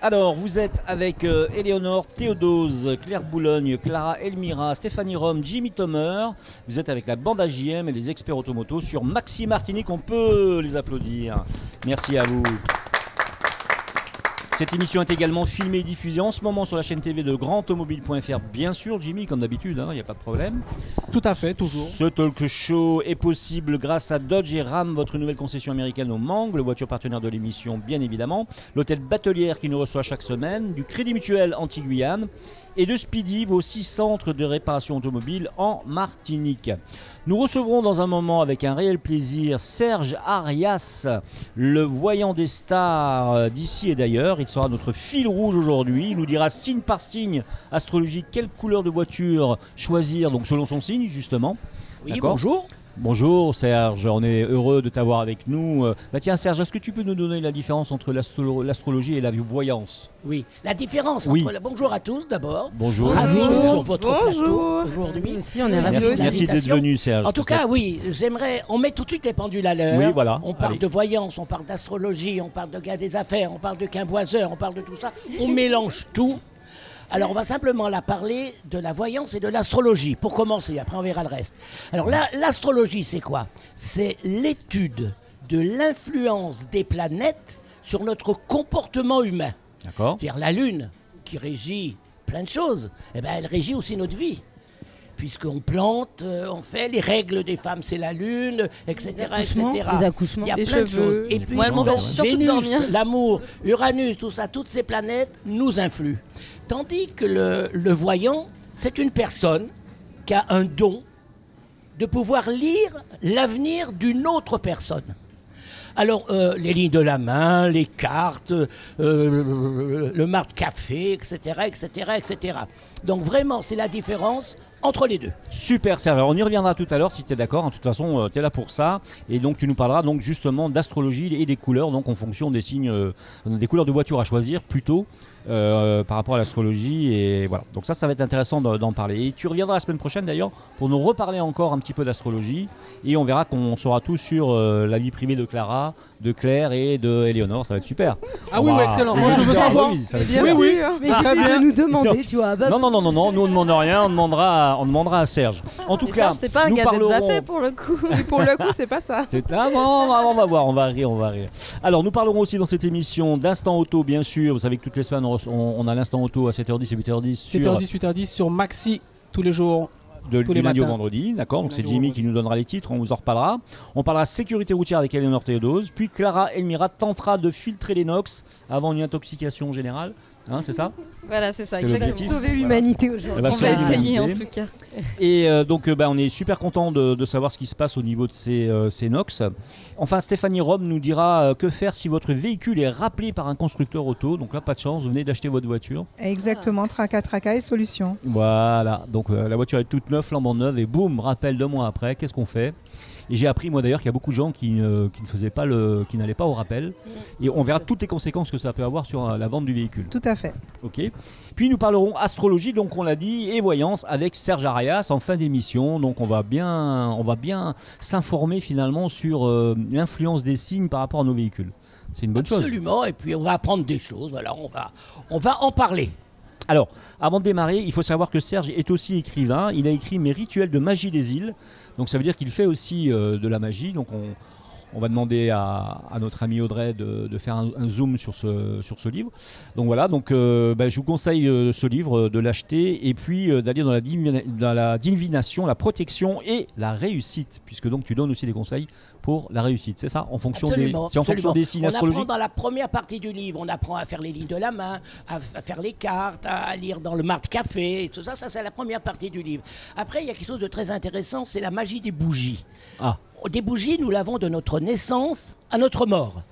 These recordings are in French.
Alors, vous êtes avec Éléonore, Théodose, Claire Boulogne, Clara Elmira, Stéphanie Rome, Jimmy Thomer. Vous êtes avec la bande AJM et les experts automoto sur Maxi Martinique. On peut les applaudir. Merci à vous. Cette émission est également filmée et diffusée en ce moment sur la chaîne TV de grandautomobile.fr. Bien sûr, Jimmy, comme d'habitude, il n'y a pas de problème. Tout à fait, toujours. Ce talk show est possible grâce à Dodge et Ram, votre nouvelle concession américaine au Mans, le voiture partenaire de l'émission, bien évidemment. L'hôtel Batelière qui nous reçoit chaque semaine, du Crédit Mutuel Anti-Guyane et de Speedy, vos 6 centres de réparation automobile en Martinique. Nous recevrons dans un moment avec un réel plaisir Serge Arias, le voyant des stars d'ici et d'ailleurs. Il sera notre fil rouge aujourd'hui. Il nous dira signe par signe astrologique quelle couleur de voiture choisir, donc selon son signe justement. Oui, bonjour. Bonjour Serge, on est heureux de t'avoir avec nous. Tiens Serge, est-ce que tu peux nous donner la différence entre l'astrologie et la voyance? Oui, la différence entre... Bonjour à tous d'abord. Bonjour. Ravi d'être sur votre plateau aujourd'hui. Aussi, on est ravis. Merci d'être venu Serge. En tout cas, oui, j'aimerais... On met tout de suite les pendules à l'heure. Oui, voilà. On parle de voyance, on parle d'astrologie, on parle de gars des affaires, on parle de quimboiseur, on parle de tout ça. On mélange tout. Alors, on va simplement parler de la voyance et de l'astrologie, pour commencer. Après, on verra le reste. Alors, l'astrologie, c'est quoi? C'est l'étude de l'influence des planètes sur notre comportement humain. D'accord. C'est-à-dire la Lune, qui régit plein de choses, elle régit aussi notre vie. Puisqu'on plante, on fait les règles des femmes, c'est la Lune, etc. Les accouchements, il y a les plein cheveux. de choses. Et puis, Vénus, l'amour, Uranus, tout ça, toutes ces planètes nous influent. Tandis que le voyant, c'est une personne qui a un don de pouvoir lire l'avenir d'une autre personne. Alors, les lignes de la main, les cartes, le marque-café, etc., etc., etc. Donc vraiment, c'est la différence entre les deux. Super Serge, on y reviendra tout à l'heure si tu es d'accord. De toute façon, tu es là pour ça. Et donc, tu nous parleras donc justement d'astrologie et des couleurs, donc en fonction des signes, des couleurs de voiture à choisir plutôt. Par rapport à l'astrologie et voilà, donc ça va être intéressant d'en parler et tu reviendras la semaine prochaine d'ailleurs pour nous reparler encore un petit peu d'astrologie et on verra qu'on saura tout sur la vie privée de Clara, de Claire et de Éléonore. Ça va être super. Ah oui, excellent, moi je veux savoir. Oui, ça va être Bien super. sûr, mais j'ai bien nous demander, tu vois. Non, nous on ne demande rien, on demandera à Serge. En tout cas, c'est pas un nous gars parlerons... des affaires pour le coup. Pour le coup, c'est pas ça. On va voir, on va rire. Alors, nous parlerons aussi dans cette émission d'Instant Auto, bien sûr. Vous savez que toutes les semaines, on a l'Instant Auto à 7h10 et 8h10 sur... 7h10, 8h10 sur Maxi, tous les jours. Du lundi au matins. vendredi, d'accord. Donc c'est Jimmy qui nous donnera les titres, on vous en reparlera. On parlera sécurité routière avec Éléonore Théodose. Puis Clara Elmira tentera de filtrer les NOx avant une intoxication générale. C'est ça? Voilà, c'est ça. C'est Exactement. l'objectif. Sauver l'humanité aujourd'hui. Elle va On va sauver essayer en l'humanité. tout cas. Et donc on est super content de savoir ce qui se passe au niveau de ces NOx. Enfin, Stéphanie Rome nous dira que faire si votre véhicule est rappelé par un constructeur auto. Donc là, pas de chance, vous venez d'acheter votre voiture. Exactement, traca et solution. Voilà, donc la voiture est toute neuve, flambant neuve, et boum, rappel 2 mois après, qu'est-ce qu'on fait? Et j'ai appris moi d'ailleurs qu'il y a beaucoup de gens qui ne faisaient pas qui n'allaient pas au rappel. Et on verra toutes les conséquences que ça peut avoir sur la vente du véhicule. Tout à fait. Ok. Puis nous parlerons astrologie, donc on l'a dit, et voyance avec Serge Arias en fin d'émission. Donc on va bien s'informer finalement sur l'influence des signes par rapport à nos véhicules. C'est une bonne chose. Absolument. Et puis on va apprendre des choses. Voilà, on va en parler. Alors, avant de démarrer, il faut savoir que Serge est aussi écrivain. Il a écrit Mes rituels de magie des îles. Donc ça veut dire qu'il fait aussi de la magie. Donc on va demander à notre ami Audrey de faire un zoom sur ce livre. Donc voilà, je vous conseille ce livre, de l'acheter et puis d'aller dans la divination, la protection et la réussite. Puisque donc tu donnes aussi des conseils pour la réussite, c'est ça? En fonction des signes astrologiques. On apprend dans la première partie du livre, on apprend à faire les lignes de la main, à faire les cartes, à lire dans le marque-café, et tout ça, c'est la première partie du livre. Après, il y a quelque chose de très intéressant, c'est la magie des bougies. Des bougies, nous l'avons de notre naissance à notre mort.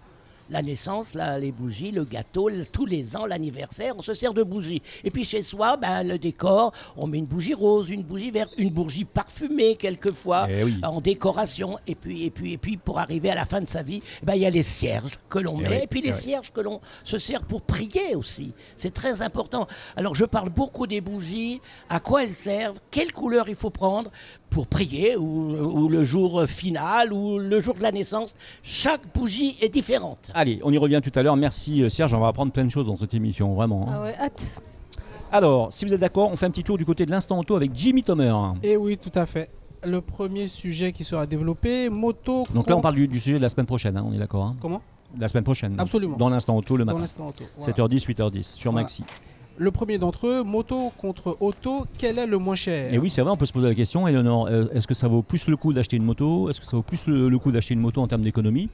La naissance, les bougies, le gâteau, tous les ans, l'anniversaire, on se sert de bougies. Et puis chez soi, le décor, on met une bougie rose, une bougie verte, une bougie parfumée quelquefois, en décoration. Et puis pour arriver à la fin de sa vie, il y a les cierges que l'on met, et puis les cierges que l'on se sert pour prier aussi. C'est très important. Alors je parle beaucoup des bougies, à quoi elles servent, quelle couleur il faut prendre, pour prier, ou le jour final, ou le jour de la naissance. Chaque bougie est différente. Allez, on y revient tout à l'heure. Merci Serge, on va apprendre plein de choses dans cette émission, vraiment. Ah ouais, hâte. Alors, si vous êtes d'accord, on fait un petit tour du côté de l'instant auto avec Jimmy Thomer. Et oui, tout à fait. Le premier sujet qui sera développé, moto. Donc là, on parle du sujet de la semaine prochaine, on est d'accord, hein. Comment ? La semaine prochaine. Absolument. Dans l'instant auto le matin. Dans l'instant auto. Voilà. 7h10, 8h10 sur Voilà. Maxi. Le premier d'entre eux, moto contre auto, quel est le moins cher ? Et oui, c'est vrai, on peut se poser la question, Eleonore, est-ce que ça vaut plus le coup d'acheter une moto ? Est-ce que ça vaut plus le coup d'acheter une moto en termes d'économie ?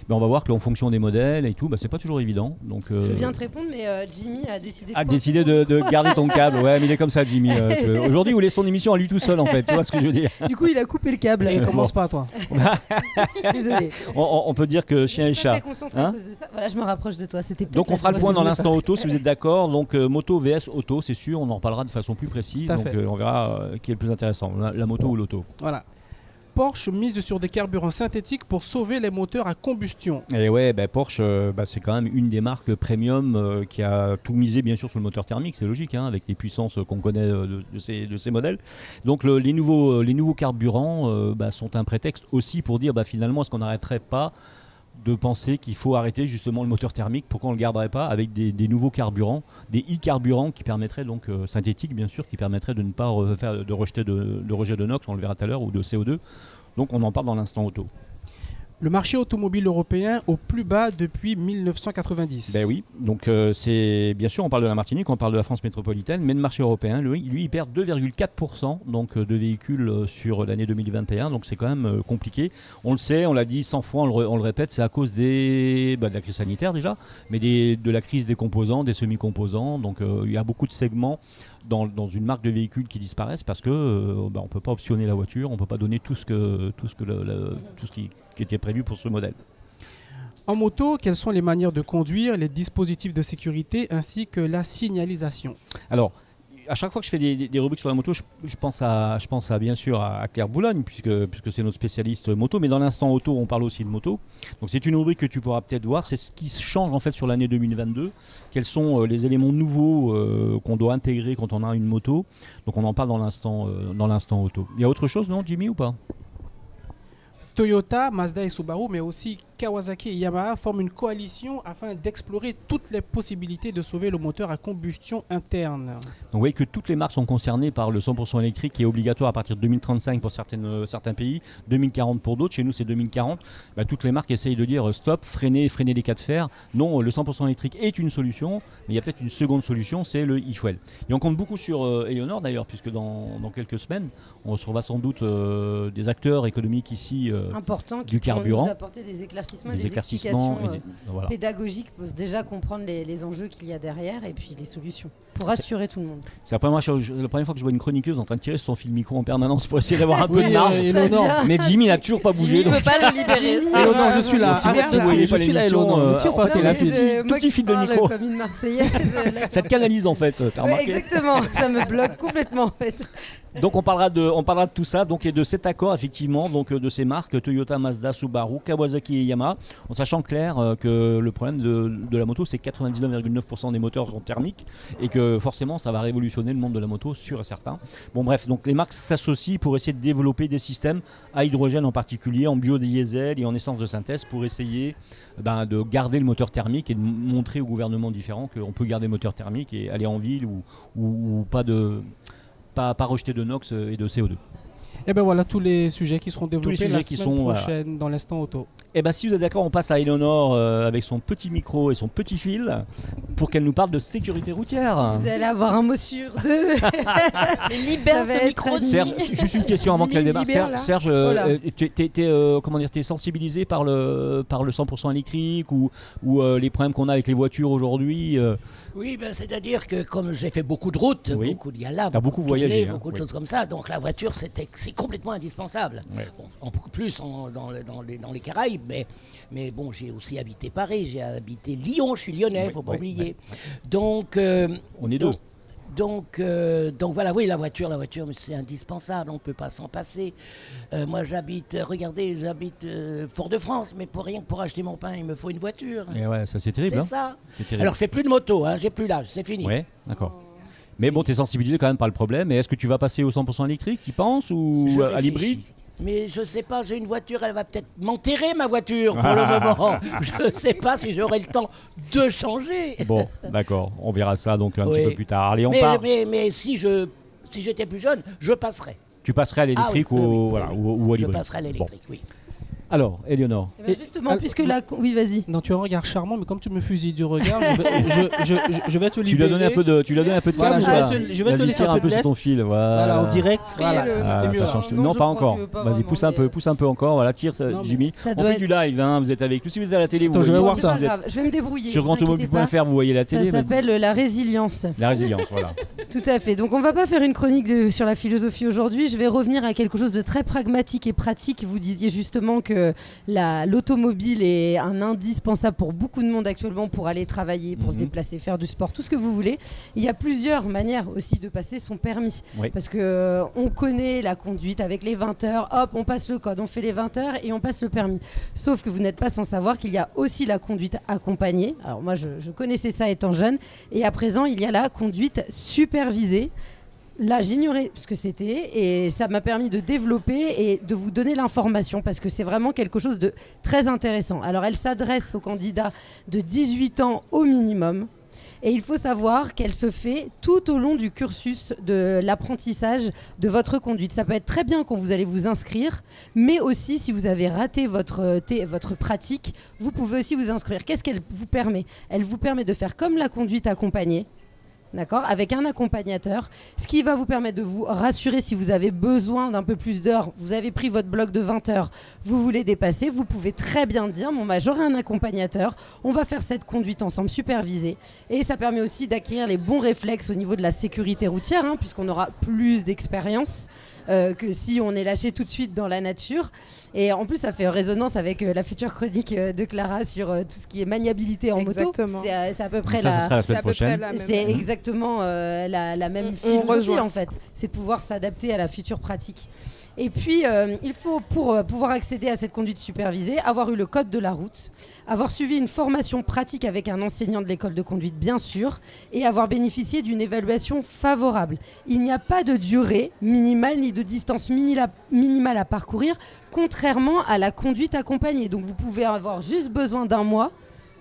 On va voir qu'en fonction des modèles et tout, c'est pas toujours évident. Donc, Je viens te répondre, mais Jimmy a décidé de garder ton câble. Ouais, mais il est comme ça, Jimmy. Aujourd'hui, il laisse son émission à lui tout seul, en fait. Tu vois ce que je veux dire ? Du coup, il a coupé le câble. Et commence pas, toi. Désolé. On peut dire que chien et chat. À cause de ça. Voilà, je me rapproche de toi. C'était donc, on fera le point dans l'instant auto, si vous êtes d'accord. Donc, moto vs auto, c'est sûr. On en reparlera de façon plus précise. Donc, on verra qui est le plus intéressant, la moto ou l'auto. Voilà. Porsche mise sur des carburants synthétiques pour sauver les moteurs à combustion. Et ouais, Porsche, c'est quand même une des marques premium qui a tout misé bien sûr sur le moteur thermique, c'est logique, hein, avec les puissances qu'on connaît de ces modèles. Donc les nouveaux carburants sont un prétexte aussi pour dire finalement est-ce qu'on n'arrêterait pas de penser qu'il faut arrêter justement le moteur thermique, pourquoi on ne le garderait pas avec des nouveaux carburants, des e-carburants qui permettraient donc synthétiques bien sûr, qui permettraient de ne pas faire de rejet de NOx, on le verra tout à l'heure, ou de CO2. Donc on en parle dans l'instant auto. Le marché automobile européen au plus bas depuis 1990. Oui, donc c'est bien sûr on parle de la Martinique, on parle de la France métropolitaine, mais le marché européen, lui il perd 2,4% donc de véhicules sur l'année 2021, donc c'est quand même compliqué. On le sait, on l'a dit 100 fois, on le répète, c'est à cause de la crise sanitaire déjà, mais de la crise des composants, des semi-composants, donc il y a beaucoup de segments dans une marque de véhicule qui disparaissent parce que on peut pas optionner la voiture, on peut pas donner tout ce qui était prévu pour ce modèle. En moto, quelles sont les manières de conduire, les dispositifs de sécurité ainsi que la signalisation ? Alors, à chaque fois que je fais des rubriques sur la moto, je pense bien sûr à Claire Boulogne, puisque c'est notre spécialiste moto, mais dans l'instant auto, on parle aussi de moto. Donc c'est une rubrique que tu pourras peut-être voir, c'est ce qui change en fait sur l'année 2022, quels sont les éléments nouveaux qu'on doit intégrer quand on a une moto. Donc on en parle dans l'instant auto. Il y a autre chose, non, Jimmy, ou pas ? Toyota, Mazda et Subaru, mais aussi Kawasaki et Yamaha forment une coalition afin d'explorer toutes les possibilités de sauver le moteur à combustion interne. Donc vous voyez que toutes les marques sont concernées par le 100% électrique qui est obligatoire à partir de 2035 pour certains pays, 2040 pour d'autres. Chez nous, c'est 2040. Toutes les marques essayent de dire stop, freiner les cas de fer. Non, le 100% électrique est une solution, mais il y a peut-être une seconde solution, c'est le e-fuel. Et on compte beaucoup sur Eleonore d'ailleurs, puisque dans quelques semaines, on retrouvera sans doute des acteurs économiques ici important du qui carburant. Nous apporter des explications voilà. pédagogiques pour déjà comprendre les enjeux qu'il y a derrière et puis les solutions pour rassurer tout le monde. C'est la première fois que je vois une chroniqueuse en train de tirer son fil micro en permanence pour essayer d'avoir un peu de marge. Mais Jimmy n'a toujours pas bougé. Il ne veut pas le libérer. Eleonore, je suis là. Je suis là, Eleonore. C'est la tout petit fil de micro. Comme une Marseillaise. Ça te canalise en fait, t'as remarqué ? Exactement, ça me bloque complètement en fait. Donc on parlera de tout ça, donc, et de cet accord effectivement, donc de ces marques Toyota, Mazda, Subaru, Kawasaki et Yamaha, en sachant clair que le problème de la moto, c'est que 99,9% des moteurs sont thermiques et que forcément ça va révolutionner le monde de la moto, sûr et certain. Bon bref, donc les marques s'associent pour essayer de développer des systèmes à hydrogène en particulier, en biodiesel et en essence de synthèse pour essayer de garder le moteur thermique et de montrer aux gouvernements différents qu'on peut garder le moteur thermique et aller en ville ou pas rejeter de NOx et de CO2. Et voilà tous les sujets qui seront développés la semaine prochaine dans l'instant auto. Et si vous êtes d'accord, on passe à Eleonore avec son petit micro et son petit fil pour qu'elle nous parle de sécurité routière. Vous allez avoir un mot sur deux. Libère ce micro. Serge, juste une question avant qu'elle démarre. Serge, t'es sensibilisé par le 100% électrique ou les problèmes qu'on a avec les voitures aujourd'hui Oui, c'est-à-dire que comme j'ai fait beaucoup de routes, beaucoup beaucoup voyagé, beaucoup de choses comme ça, donc la voiture c'est complètement indispensable. Ouais. Bon, en beaucoup plus dans les Caraïbes, mais bon, j'ai aussi habité Paris, j'ai habité Lyon, je suis lyonnais, faut pas oublier. Donc on est deux. Donc voilà, oui, la voiture, mais c'est indispensable, on ne peut pas s'en passer. Moi, j'habite Fort-de-France, mais rien que pour acheter mon pain, il me faut une voiture. Et ouais, ça c'est terrible. C'est ça. C'est terrible. Alors, je fais plus de moto, j'ai plus l'âge, c'est fini. Ouais, d'accord. Mais bon, tu es sensibilisé quand même par le problème. Et est-ce que tu vas passer au 100% électrique, tu penses, ou Je à réfléchis. l'hybride? Mais je sais pas, j'ai une voiture, elle va peut-être m'enterrer ma voiture pour le moment. Je sais pas si j'aurai le temps de changer. Bon, d'accord, on verra ça donc un Oui. petit peu plus tard. Allez, on Mais, part. mais si j'étais plus jeune, je passerais. Tu passerais à l'électrique Ah oui, oui, oui, voilà, oui. ou à Je l'hybride. passerais à l'électrique, oui. Alors, Éléonore. Eh ben, justement, puisque la... Oui, vas-y. Non, tu as un regard charmant, mais comme tu me fusilles du regard, je vais te libérer. Tu lui as donné un peu de Voilà, calme. je vais te Vas-y, laisser tire un peu de sur ton lest. fil. Voilà, en direct. Voilà, Priez-le. c'est mieux. ça là. change tout. Non, Non, je pas crois encore. que pas Vas-y, vraiment, pousse un peu encore. Voilà, tire, Non, mais Jimmy. ça On doit fait du live, hein, vous êtes avec nous. Si vous êtes à la télé, vous Attends, je vais voyez. voir C'est ça. pas grave, je vais me débrouiller. Sur vous inquiétez pas. grandautomobile.fr, vous voyez la Ça télé. s'appelle la résilience. La résilience, voilà. Tout à fait. Donc on va pas faire une chronique sur la philosophie aujourd'hui. Je vais revenir à quelque chose de très pragmatique et pratique. Vous disiez justement que l'automobile est un indispensable pour beaucoup de monde actuellement pour aller travailler, pour se déplacer, faire du sport, tout ce que vous voulez. Il y a plusieurs manières aussi de passer son permis. Oui. Parce que on connaît la conduite avec les 20 heures. Hop, on passe le code, on fait les 20 heures et on passe le permis. Sauf que vous n'êtes pas sans savoir qu'il y a aussi la conduite accompagnée. Alors moi, je connaissais ça étant jeune. Et à présent, il y a la conduite supervisée. Là, j'ignorais ce que c'était et ça m'a permis de développer et de vous donner l'information parce que c'est vraiment quelque chose de très intéressant. Alors, elle s'adresse aux candidats de 18 ans au minimum. Et il faut savoir qu'elle se fait tout au long du cursus de l'apprentissage de votre conduite. Ça peut être très bien quand vous allez vous inscrire, mais aussi si vous avez raté votre pratique, vous pouvez aussi vous inscrire. Qu'est-ce qu'elle vous permet ? Elle vous permet de faire comme la conduite accompagnée. D'accord, avec un accompagnateur, ce qui va vous permettre de vous rassurer si vous avez besoin d'un peu plus d'heures. Vous avez pris votre bloc de 20 heures, vous voulez dépasser, vous pouvez très bien dire bon bah j'aurai un accompagnateur, on va faire cette conduite ensemble supervisée et ça permet aussi d'acquérir les bons réflexes au niveau de la sécurité routière hein, puisqu'on aura plus d'expérience. Que si on est lâché tout de suite dans la nature. Et en plus, ça fait résonance avec la future chronique de Clara sur tout ce qui est maniabilité en Exactement. moto. C'est à peu près Ça, ce sera la C'est semaine à peu près prochaine. la même. c'est exactement la même On philosophie rejoint. en fait. C'est de pouvoir s'adapter à la future pratique. Et puis, il faut, pour pouvoir accéder à cette conduite supervisée, avoir eu le code de la route, avoir suivi une formation pratique avec un enseignant de l'école de conduite, bien sûr, et avoir bénéficié d'une évaluation favorable. Il n'y a pas de durée minimale ni de distance minimale à parcourir, contrairement à la conduite accompagnée. Donc, vous pouvez avoir juste besoin d'un mois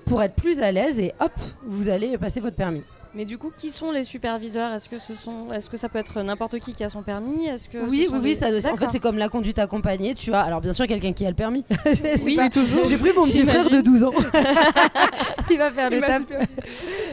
pour être plus à l'aise et hop, vous allez passer votre permis. Mais du coup, qui sont les superviseurs ? Est-ce que ça peut être n'importe qui a son permis ? Est-ce que Oui, ce sont oui, des- ça, en fait, D'accord. c'est comme la conduite accompagnée. Tu as, alors bien sûr, quelqu'un qui a le permis. Oui, toujours. J'ai pris mon petit frère de 12 ans. Il va faire le Il m'a taf. super-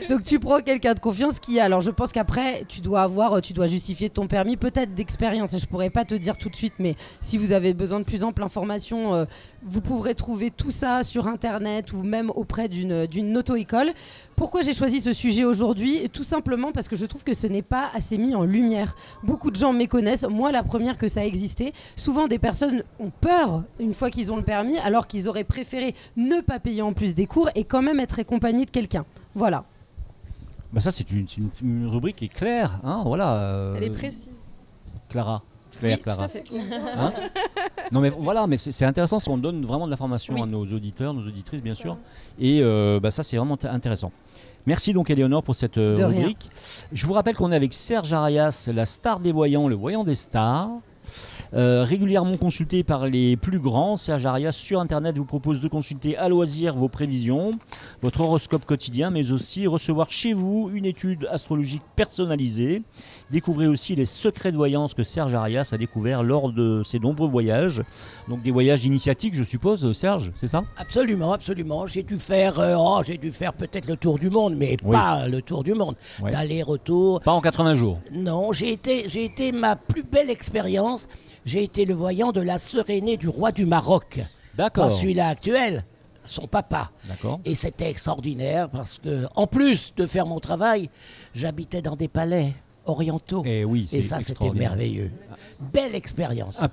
Donc tu prends quelqu'un de confiance qui, alors je pense qu'après, tu dois justifier ton permis, peut-être d'expérience. Et je pourrais pas te dire tout de suite, mais si vous avez besoin de plus ample information, vous pourrez trouver tout ça sur Internet ou même auprès d'une auto-école. Pourquoi j'ai choisi ce sujet aujourd'hui ? Tout simplement parce que je trouve que ce n'est pas assez mis en lumière. Beaucoup de gens méconnaissent, moi la première, que ça existait. Souvent des personnes ont peur une fois qu'ils ont le permis, alors qu'ils auraient préféré ne pas payer en plus des cours et quand même être accompagné de quelqu'un. Voilà. Bah ça, c'est une rubrique qui est claire. Hein, voilà, Elle est précise. Clara. Oui, Clara. tout à fait. Hein non mais voilà, mais c'est intéressant si on donne vraiment de l'information Oui. à nos auditeurs, nos auditrices bien sûr. Et ça c'est vraiment intéressant. Merci donc Éléonore pour cette De rien. rubrique. Je vous rappelle qu'on est avec Serge Arias, la star des voyants, le voyant des stars. Régulièrement consulté par les plus grands, Serge Arias sur internet vous propose de consulter à loisir vos prévisions, votre horoscope quotidien, mais aussi recevoir chez vous une étude astrologique personnalisée. Découvrez aussi les secrets de voyance que Serge Arias a découvert lors de ses nombreux voyages. Donc des voyages initiatiques, je suppose, Serge, c'est ça ? Absolument, absolument. J'ai dû faire peut-être le tour du monde, mais Oui. pas le tour du monde. Ouais. D'aller-retour. Pas en 80 jours. Non, j'ai été ma plus belle expérience. J'ai été le voyant de la sœur aînée du roi du Maroc. D'accord. Pas celui-là actuel, son papa. D'accord. Et c'était extraordinaire parce que, en plus de faire mon travail, j'habitais dans des palais orientaux. Et oui, c'est Et ça, c'était extraordinaire. merveilleux. Belle expérience. Un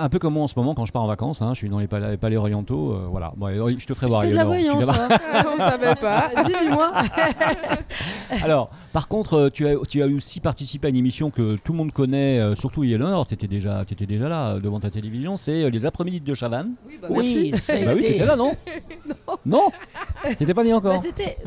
peu comme moi en ce moment quand je pars en vacances, hein, je suis dans les palais orientaux, voilà. Bon, je te ferai voir. Fais de la Éléonore, tu voyance. vas voir. hein. On savait pas. Vas-y, dis-moi. Alors, par contre, tu as aussi participé à une émission que tout le monde connaît, surtout Éléonore, tu étais déjà là devant ta télévision, c'est les après-midi de Chavannes. Oui, bah, Oui, merci. ça a Bah oui, été- tu étais là, non? Non. T'étais pas né encore?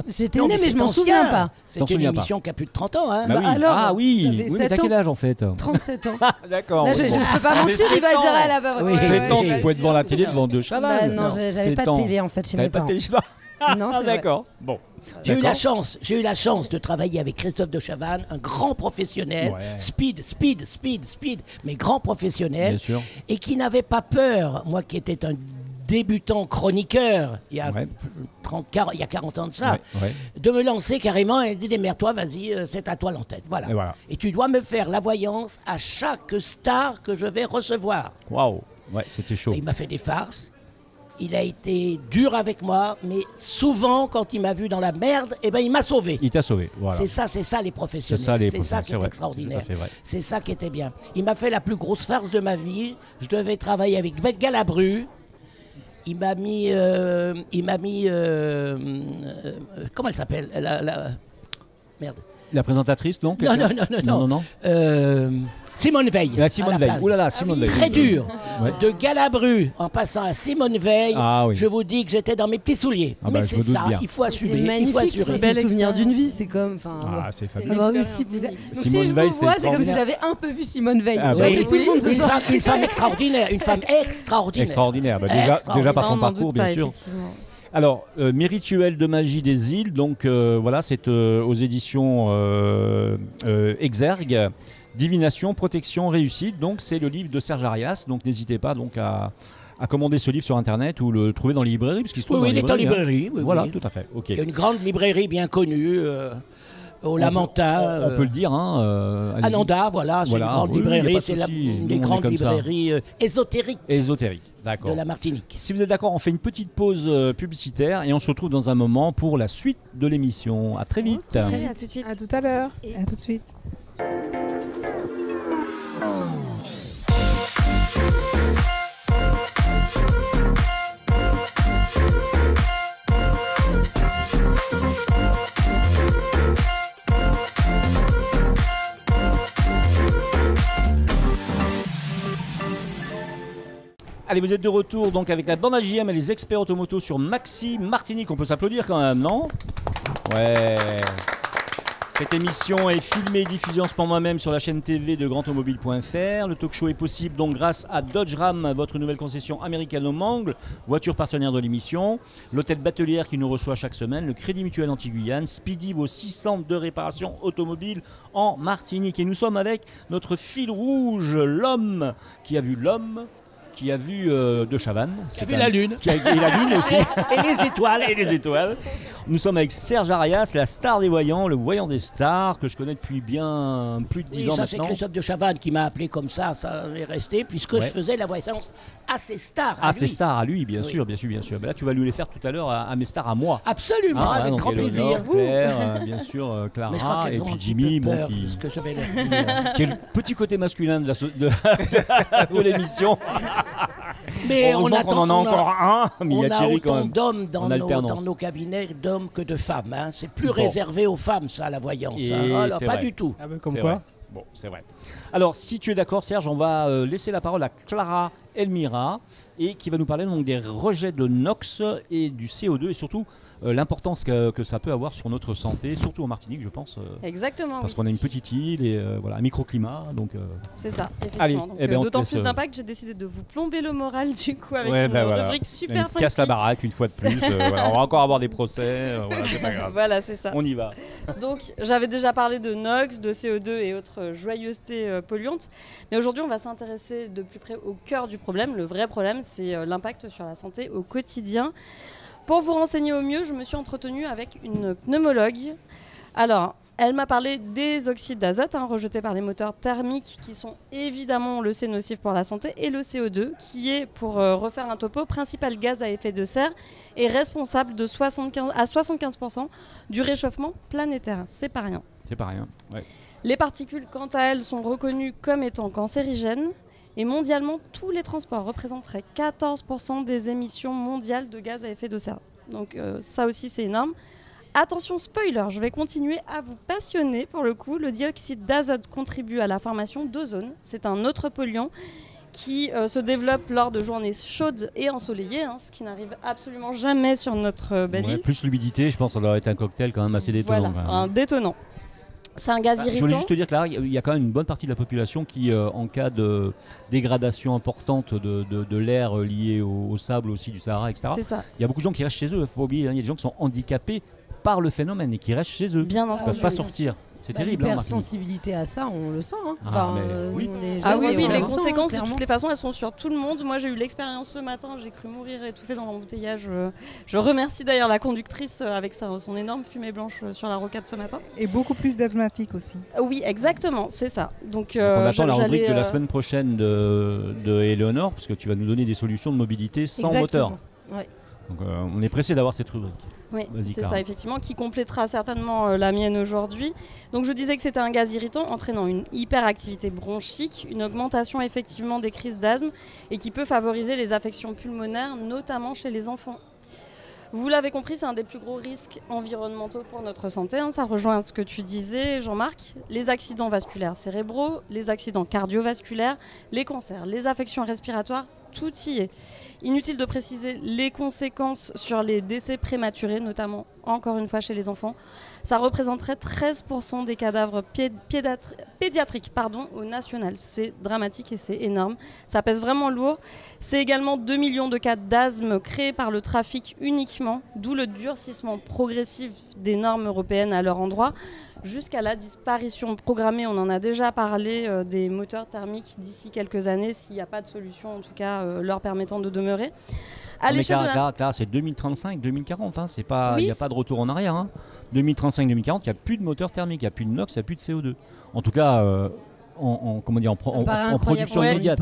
J'étais Non, né, mais je c'est m'en ancien. souviens pas. C'est T'en une souviens pas. émission qui a plus de 30 ans. Hein. Bah oui. alors, Ah oui, j'avais oui, mais t'as 7 quel âge en fait? 37 ans. D'accord. Là, je peux pas mentir, il va dire elle a pas Oui. 7 ans, tu pouvais être devant la télé devant deux Chavannes. Bah non, j'avais 7 pas de ans. télé en fait chez T'avais mes pas de parents. télé? Non, Ah c'est vrai. d'accord. Bon. J'ai eu D'accord. la chance de travailler avec Christophe de Chavannes, un grand professionnel, Ouais. speed, mais grand professionnel, Bien sûr. et qui n'avait pas peur, moi qui étais un débutant chroniqueur, il y a, Ouais. 40 ans de ça, Ouais. de me lancer carrément et de dire démerde-toi, vas-y, c'est à toi l'antenne. Voilà. Et voilà. Et tu dois me faire la voyance à chaque star que je vais recevoir. Waouh. Ouais, c'était chaud. Et il m'a fait des farces. Il a été dur avec moi, mais souvent, quand il m'a vu dans la merde, eh ben, il m'a sauvé. Il t'a sauvé. Voilà. C'est ça les C'est professionnels. ça les C'est ça qui est vrai. extraordinaire. C'est tout à fait vrai. C'est ça qui était bien. Il m'a fait la plus grosse farce de ma vie. Je devais travailler avec Beth Galabru. Il m'a mis, comment elle s'appelle Merde. La présentatrice, donc? Non. Simone Veil. Ah, Simone à la Veil. place. Ouh là là, Simone Veil. Très dur. Ouais. De Galabru en passant à Simone Veil, Ah oui. je vous dis que j'étais dans mes petits souliers. Ah bah, Mais je c'est me doute ça, bien. il faut C'est assumer, il faut magnifique, assurer. c'est le souvenir d'une vie, c'est comme. Enfin, Ah, c'est fabuleux. Ah bah oui, si vous êtes- Donc, Simone si je Veil, vous c'est vois, c'est comme si extraordinaire. j'avais un peu vu Simone Veil. Ah bah J'avais oui. tout le monde ce soir. Une femme extraordinaire, une femme extraordinaire. Extraordinaire. Bah, Extraordinaire. déjà par Ça, son on n'en parcours, doute bien pas, sûr. effectivement. Alors, Mes rituels de magie des îles, donc voilà, c'est aux éditions Exergue. Divination, protection, réussite. Donc, c'est le livre de Serge Arias. Donc, n'hésitez pas donc à commander ce livre sur Internet ou le trouver dans les librairies, puisqu'il se trouve Oui, dans il les est en librairies, hein. librairie. Oui, Voilà, oui. tout à fait. Ok. Il y a une grande librairie bien connue au Lamentin. On peut le dire. Hein, allez-y. Ananda, voilà, c'est Voilà, une grande oui, y a pas librairie. de C'est souci. une Nous, des on est grandes comme ça. librairies ésotériques Ésotérique. D'accord. de la Martinique. Si vous êtes d'accord, on fait une petite pause publicitaire et on se retrouve dans un moment pour la suite de l'émission. À très vite. Très bien, à tout de suite. À tout à l'heure. À tout de suite. Allez, vous êtes de retour donc avec la bande AJM et les experts automoto sur Maxi Martinique. On peut s'applaudir quand même, non? Ouais. Cette émission est filmée et diffusée en ce moment même sur la chaîne TV de grandautomobile.fr. Le talk show est possible donc grâce à Dodge Ram, votre nouvelle concession Americano-Mangle, voiture partenaire de l'émission, l'hôtel Batelière qui nous reçoit chaque semaine, le Crédit Mutuel Anti-Guyane, Speedy, vos 6 centres de réparation automobile en Martinique. Et nous sommes avec notre fil rouge, l'homme qui a vu l'homme, qui a vu De Chavannes. Qui a vu la Lune. Qui a vu la Lune aussi. Et les étoiles. Et les étoiles. Nous sommes avec Serge Arias, la star des voyants, le voyant des stars, que je connais depuis bien plus de 10 Oui, ans ça c'est maintenant. Christophe de Chavannes qui m'a appelé comme ça est resté, puisque Ouais. je faisais la voyance à ses stars. Ah, à c'est lui. star à lui, bien Oui. sûr, bien sûr, bien sûr. Ben là, tu vas nous les faire tout à l'heure à mes stars à moi. Absolument, Ah, avec donc grand Eleonore, plaisir. Claire, bien sûr, Mais je crois Clara, qu'elles et ont puis un petit Jimmy, peu bon, peur qui, de ce que je vais leur dire. qui est le petit côté masculin de l'émission. Mais Heureusement qu'on en a encore un, mais il y on a a Thierry quand autant même. d'hommes En dans alternance. nos cabinets d'hommes que de femmes. Hein. C'est plus Bon. réservé aux femmes, ça, la voyance. Et Hein. Alors, c'est pas vrai. du tout. Ah ben, comme C'est quoi vrai. Bon, c'est vrai. Alors, si tu es d'accord, Serge, on va laisser la parole à Clara Elmira et qui va nous parler donc des rejets de NOx et du CO2 et surtout l'importance que ça peut avoir sur notre santé, surtout en Martinique, je pense, Exactement. parce oui. qu'on a une petite île et voilà, un microclimat. Donc, C'est ça, effectivement. Allez, Donc, eh ben, on te d'autant laisse, plus d'impact, j'ai décidé de vous plomber le moral du coup avec ouais, une bah, voilà. rubrique Une super casse la funky. baraque une fois de plus. Voilà, on va encore avoir des procès. Voilà, c'est pas grave. Voilà, c'est ça. On y va. Donc, j'avais déjà parlé de NOx, de CO2 et autres joyeusetés polluantes. Mais aujourd'hui, on va s'intéresser de plus près au cœur du problème. Le vrai problème, c'est l'impact sur la santé au quotidien. Pour vous renseigner au mieux, je me suis entretenue avec une pneumologue. Alors, elle m'a parlé des oxydes d'azote rejetés par les moteurs thermiques qui sont évidemment, on le sait, nocifs pour la santé, et le CO2 qui est, pour refaire un topo, principal gaz à effet de serre et responsable de 75 à 75% du réchauffement planétaire. C'est pas rien. C'est pas rien. Ouais. Les particules, quant à elles, sont reconnues comme étant cancérigènes. Et mondialement, tous les transports représenteraient 14% des émissions mondiales de gaz à effet de serre. Donc ça aussi, c'est énorme. Attention, spoiler, je vais continuer à vous passionner pour le coup. Le dioxyde d'azote contribue à la formation d'ozone. C'est un autre polluant qui se développe lors de journées chaudes et ensoleillées, ce qui n'arrive absolument jamais sur notre belle île. Plus l'humidité, je pense que ça doit être un cocktail quand même assez détonnant. Voilà, un détonnant. C'est un gaz irritant. Je voulais juste te dire que là, il y a quand même une bonne partie de la population qui, en cas de dégradation importante de l'air lié au sable aussi du Sahara, etc., il y a beaucoup de gens qui restent chez eux. Il ne faut pas oublier, il y a des gens qui sont handicapés par le phénomène et qui restent chez eux. Ils ne peuvent pas sortir. C'est terrible. L'hypersensibilité à ça, on le sent. Oui, les conséquences, de toutes les façons, elles sont sur tout le monde. Moi, j'ai eu l'expérience ce matin, j'ai cru mourir étouffée dans l'embouteillage. Je remercie d'ailleurs la conductrice avec son énorme fumée blanche sur la rocade ce matin. Et beaucoup plus d'asthmatiques aussi. Oui, exactement, c'est ça. Donc, on attend la rubrique de la semaine prochaine de Éléonore, parce que tu vas nous donner des solutions de mobilité sans moteur. Ouais. Donc, on est pressé d'avoir cette rubrique. Oui, c'est ça, effectivement, qui complétera certainement la mienne aujourd'hui. Donc, je disais que c'était un gaz irritant entraînant une hyperactivité bronchique, une augmentation effectivement des crises d'asthme et qui peut favoriser les affections pulmonaires, notamment chez les enfants. Vous l'avez compris, c'est un des plus gros risques environnementaux pour notre santé. Ça rejoint ce que tu disais, Jean-Marc. Les accidents vasculaires cérébraux, les accidents cardiovasculaires, les cancers, les affections respiratoires, tout y est. Inutile de préciser les conséquences sur les décès prématurés, notamment, encore une fois, chez les enfants. Ça représenterait 13% des cadavres pédiatriques au national. C'est dramatique et c'est énorme. Ça pèse vraiment lourd. C'est également 2 millions de cas d'asthme créés par le trafic uniquement, d'où le durcissement progressif des normes européennes à leur endroit, jusqu'à la disparition programmée, on en a déjà parlé, des moteurs thermiques d'ici quelques années, s'il n'y a pas de solution, en tout cas, leur permettant de demeurer. Mais Clara, c'est 2035, 2040, il n'y a pas de retour en arrière. 2035, 2040, il n'y a plus de moteur thermique, il n'y a plus de NOx, il n'y a plus de CO2. En tout cas, en production immédiate.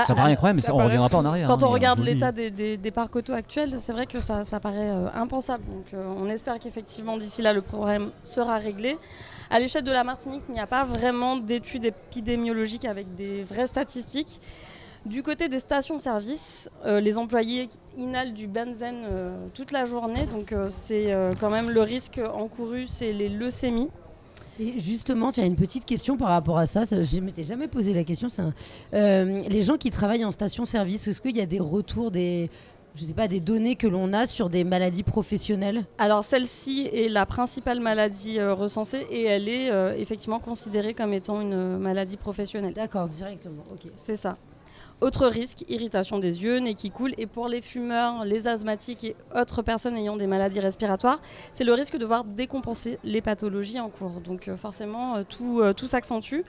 Ça paraît incroyable, mais on ne reviendra pas en arrière. Quand on regarde l'état des parcs auto actuels, c'est vrai que ça paraît impensable. Donc on espère qu'effectivement d'ici là le problème sera réglé. À l'échelle de la Martinique, il n'y a pas vraiment d'études épidémiologiques avec des vraies statistiques. Du côté des stations-service, les employés inhalent du benzène toute la journée. Donc c'est quand même le risque encouru, c'est les leucémies. Et justement, tu as une petite question par rapport à ça. Je ne m'étais jamais posé la question. Les gens qui travaillent en station-service, est-ce qu'il y a des retours, des données que l'on a sur des maladies professionnelles ? Alors celle-ci est la principale maladie recensée et elle est effectivement considérée comme étant une maladie professionnelle. D'accord, directement. Ok. C'est ça. Autre risque, irritation des yeux, nez qui coule. Et pour les fumeurs, les asthmatiques et autres personnes ayant des maladies respiratoires, c'est le risque de voir décompenser les pathologies en cours. Donc forcément, tout s'accentue.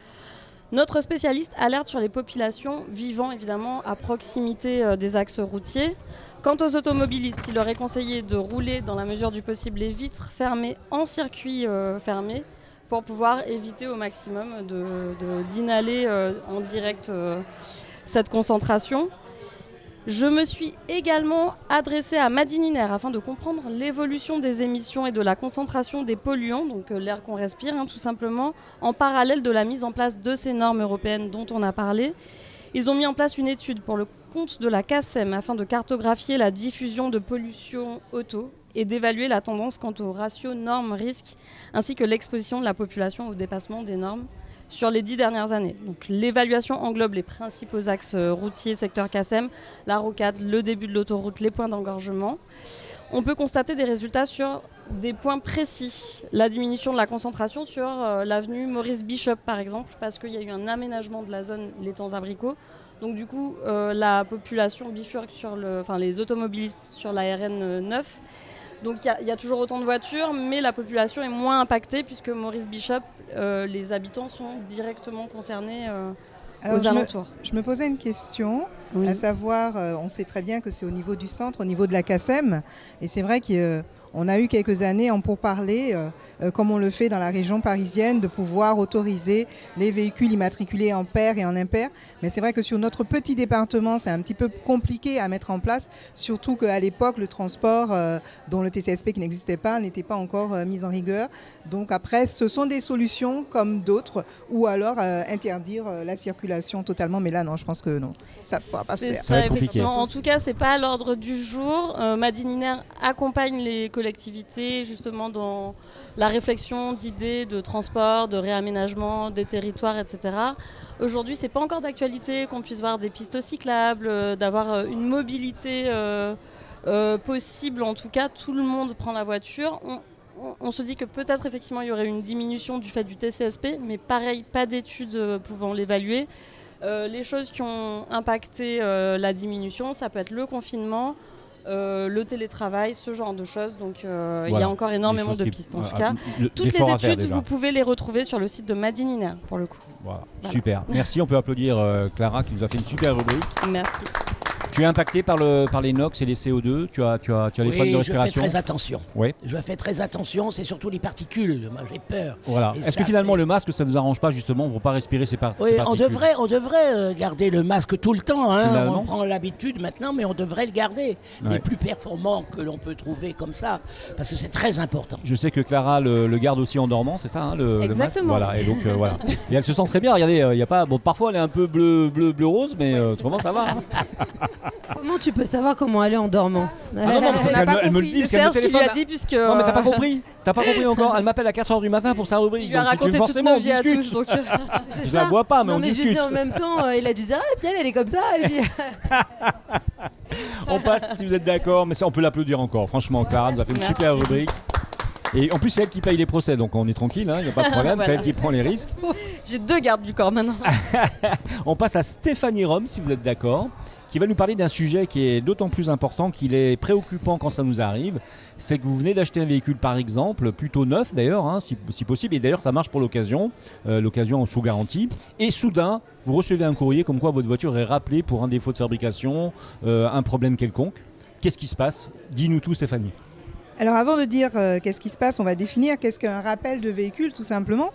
Notre spécialiste alerte sur les populations vivant évidemment à proximité des axes routiers. Quant aux automobilistes, il leur est conseillé de rouler dans la mesure du possible les vitres fermées en circuit fermé pour pouvoir éviter au maximum d'inhaler en direct cette concentration. Je me suis également adressée à Madininer afin de comprendre l'évolution des émissions et de la concentration des polluants, donc l'air qu'on respire tout simplement, en parallèle de la mise en place de ces normes européennes dont on a parlé. Ils ont mis en place une étude pour le compte de la CACEM afin de cartographier la diffusion de pollution auto et d'évaluer la tendance quant au ratio normes-risques ainsi que l'exposition de la population au dépassement des normes sur les 10 dernières années. Donc, l'évaluation englobe les principaux axes routiers secteur CACEM, la rocade, le début de l'autoroute, les points d'engorgement. On peut constater des résultats sur des points précis. La diminution de la concentration sur l'avenue Maurice Bishop, par exemple, parce qu'il y a eu un aménagement de la zone Les Temps-Abricots. Donc du coup, la population bifurque les automobilistes sur la RN 9. Donc il y a toujours autant de voitures, mais la population est moins impactée puisque Maurice Bishop, les habitants sont directement concernés aux alentours. Je me posais une question, à savoir, on sait très bien que c'est au niveau du centre, au niveau de la CACEM, et c'est vrai qu'on a eu quelques années en pourparlers, comme on le fait dans la région parisienne, de pouvoir autoriser les véhicules immatriculés en pair et en impair. Mais c'est vrai que sur notre petit département, c'est un petit peu compliqué à mettre en place, surtout qu'à l'époque, le transport, dont le TCSP qui n'existait pas, n'était pas encore mis en rigueur. Donc après, ce sont des solutions comme d'autres, ou alors interdire la circulation totalement. Mais là, non, je pense que non. pourra pas se C'est faire. Ça va ça, être compliqué. effectivement. En tout cas, c'est pas à l'ordre du jour. Madininer accompagne les collectivités justement dans la réflexion d'idées de transport, de réaménagement des territoires, etc. Aujourd'hui, c'est pas encore d'actualité qu'on puisse voir des pistes cyclables, d'avoir une mobilité possible. En tout cas, tout le monde prend la voiture. On se dit que peut-être effectivement il y aurait une diminution du fait du TCSP, mais pareil, pas d'études pouvant l'évaluer. Les choses qui ont impacté la diminution, ça peut être le confinement, le télétravail, ce genre de choses. Donc il y a encore énormément de pistes en tout cas. Toutes les études, vous pouvez les retrouver sur le site de Madininer pour le coup. Voilà. Super. Merci, on peut applaudir Clara qui nous a fait une super rubrique. Merci. Tu es impacté par les NOx et les CO2 Tu as les problèmes de respiration? Je fais très attention. Oui. Je fais très attention, c'est surtout les particules. Moi, j'ai peur. Voilà. Est-ce que finalement le masque, ça ne nous arrange pas justement pour ne pas respirer ces particules? Oui, on devrait garder le masque tout le temps. Hein. On prend l'habitude maintenant, mais on devrait le garder. Les plus performants que l'on peut trouver comme ça, parce que c'est très important. Je sais que Clara le garde aussi en dormant, c'est ça hein, Exactement. le masque. Voilà. Et donc voilà. Et elle se sent très bien. Regardez, il y a pas. Bon, parfois elle est un peu bleu rose, mais autrement ça va. Hein. Comment tu peux savoir comment aller en dormant? Non, elle me le dit, c'est Serge qui lui a dit puisque... Non mais t'as pas compris. T'as pas compris encore. Elle m'appelle à 4h du matin pour sa rubrique. Il lui a raconté toute nos vies à tous. Donc... Je la vois pas, mais on discute. Je dis en même temps, il a dû dire et puis elle est comme ça. Et puis... On passe si vous êtes d'accord, mais ça, on peut l'applaudir encore. Franchement, Clara nous a fait une super rubrique. Et en plus, c'est elle qui paye les procès, donc on est tranquille, il n'y a pas de problème, c'est elle qui prend les risques. J'ai 2 gardes du corps maintenant. On passe à Stéphanie Rome, si vous êtes d'accord, qui va nous parler d'un sujet qui est d'autant plus important qu'il est préoccupant quand ça nous arrive. C'est que vous venez d'acheter un véhicule, par exemple, plutôt neuf d'ailleurs, hein, si possible, et d'ailleurs ça marche pour l'occasion sous garantie. Et soudain, vous recevez un courrier comme quoi votre voiture est rappelée pour un défaut de fabrication, un problème quelconque. Qu'est-ce qui se passe? Dis-nous tout, Stéphanie. Alors avant de dire qu'est-ce qui se passe, on va définir qu'est-ce qu'un rappel de véhicule tout simplement.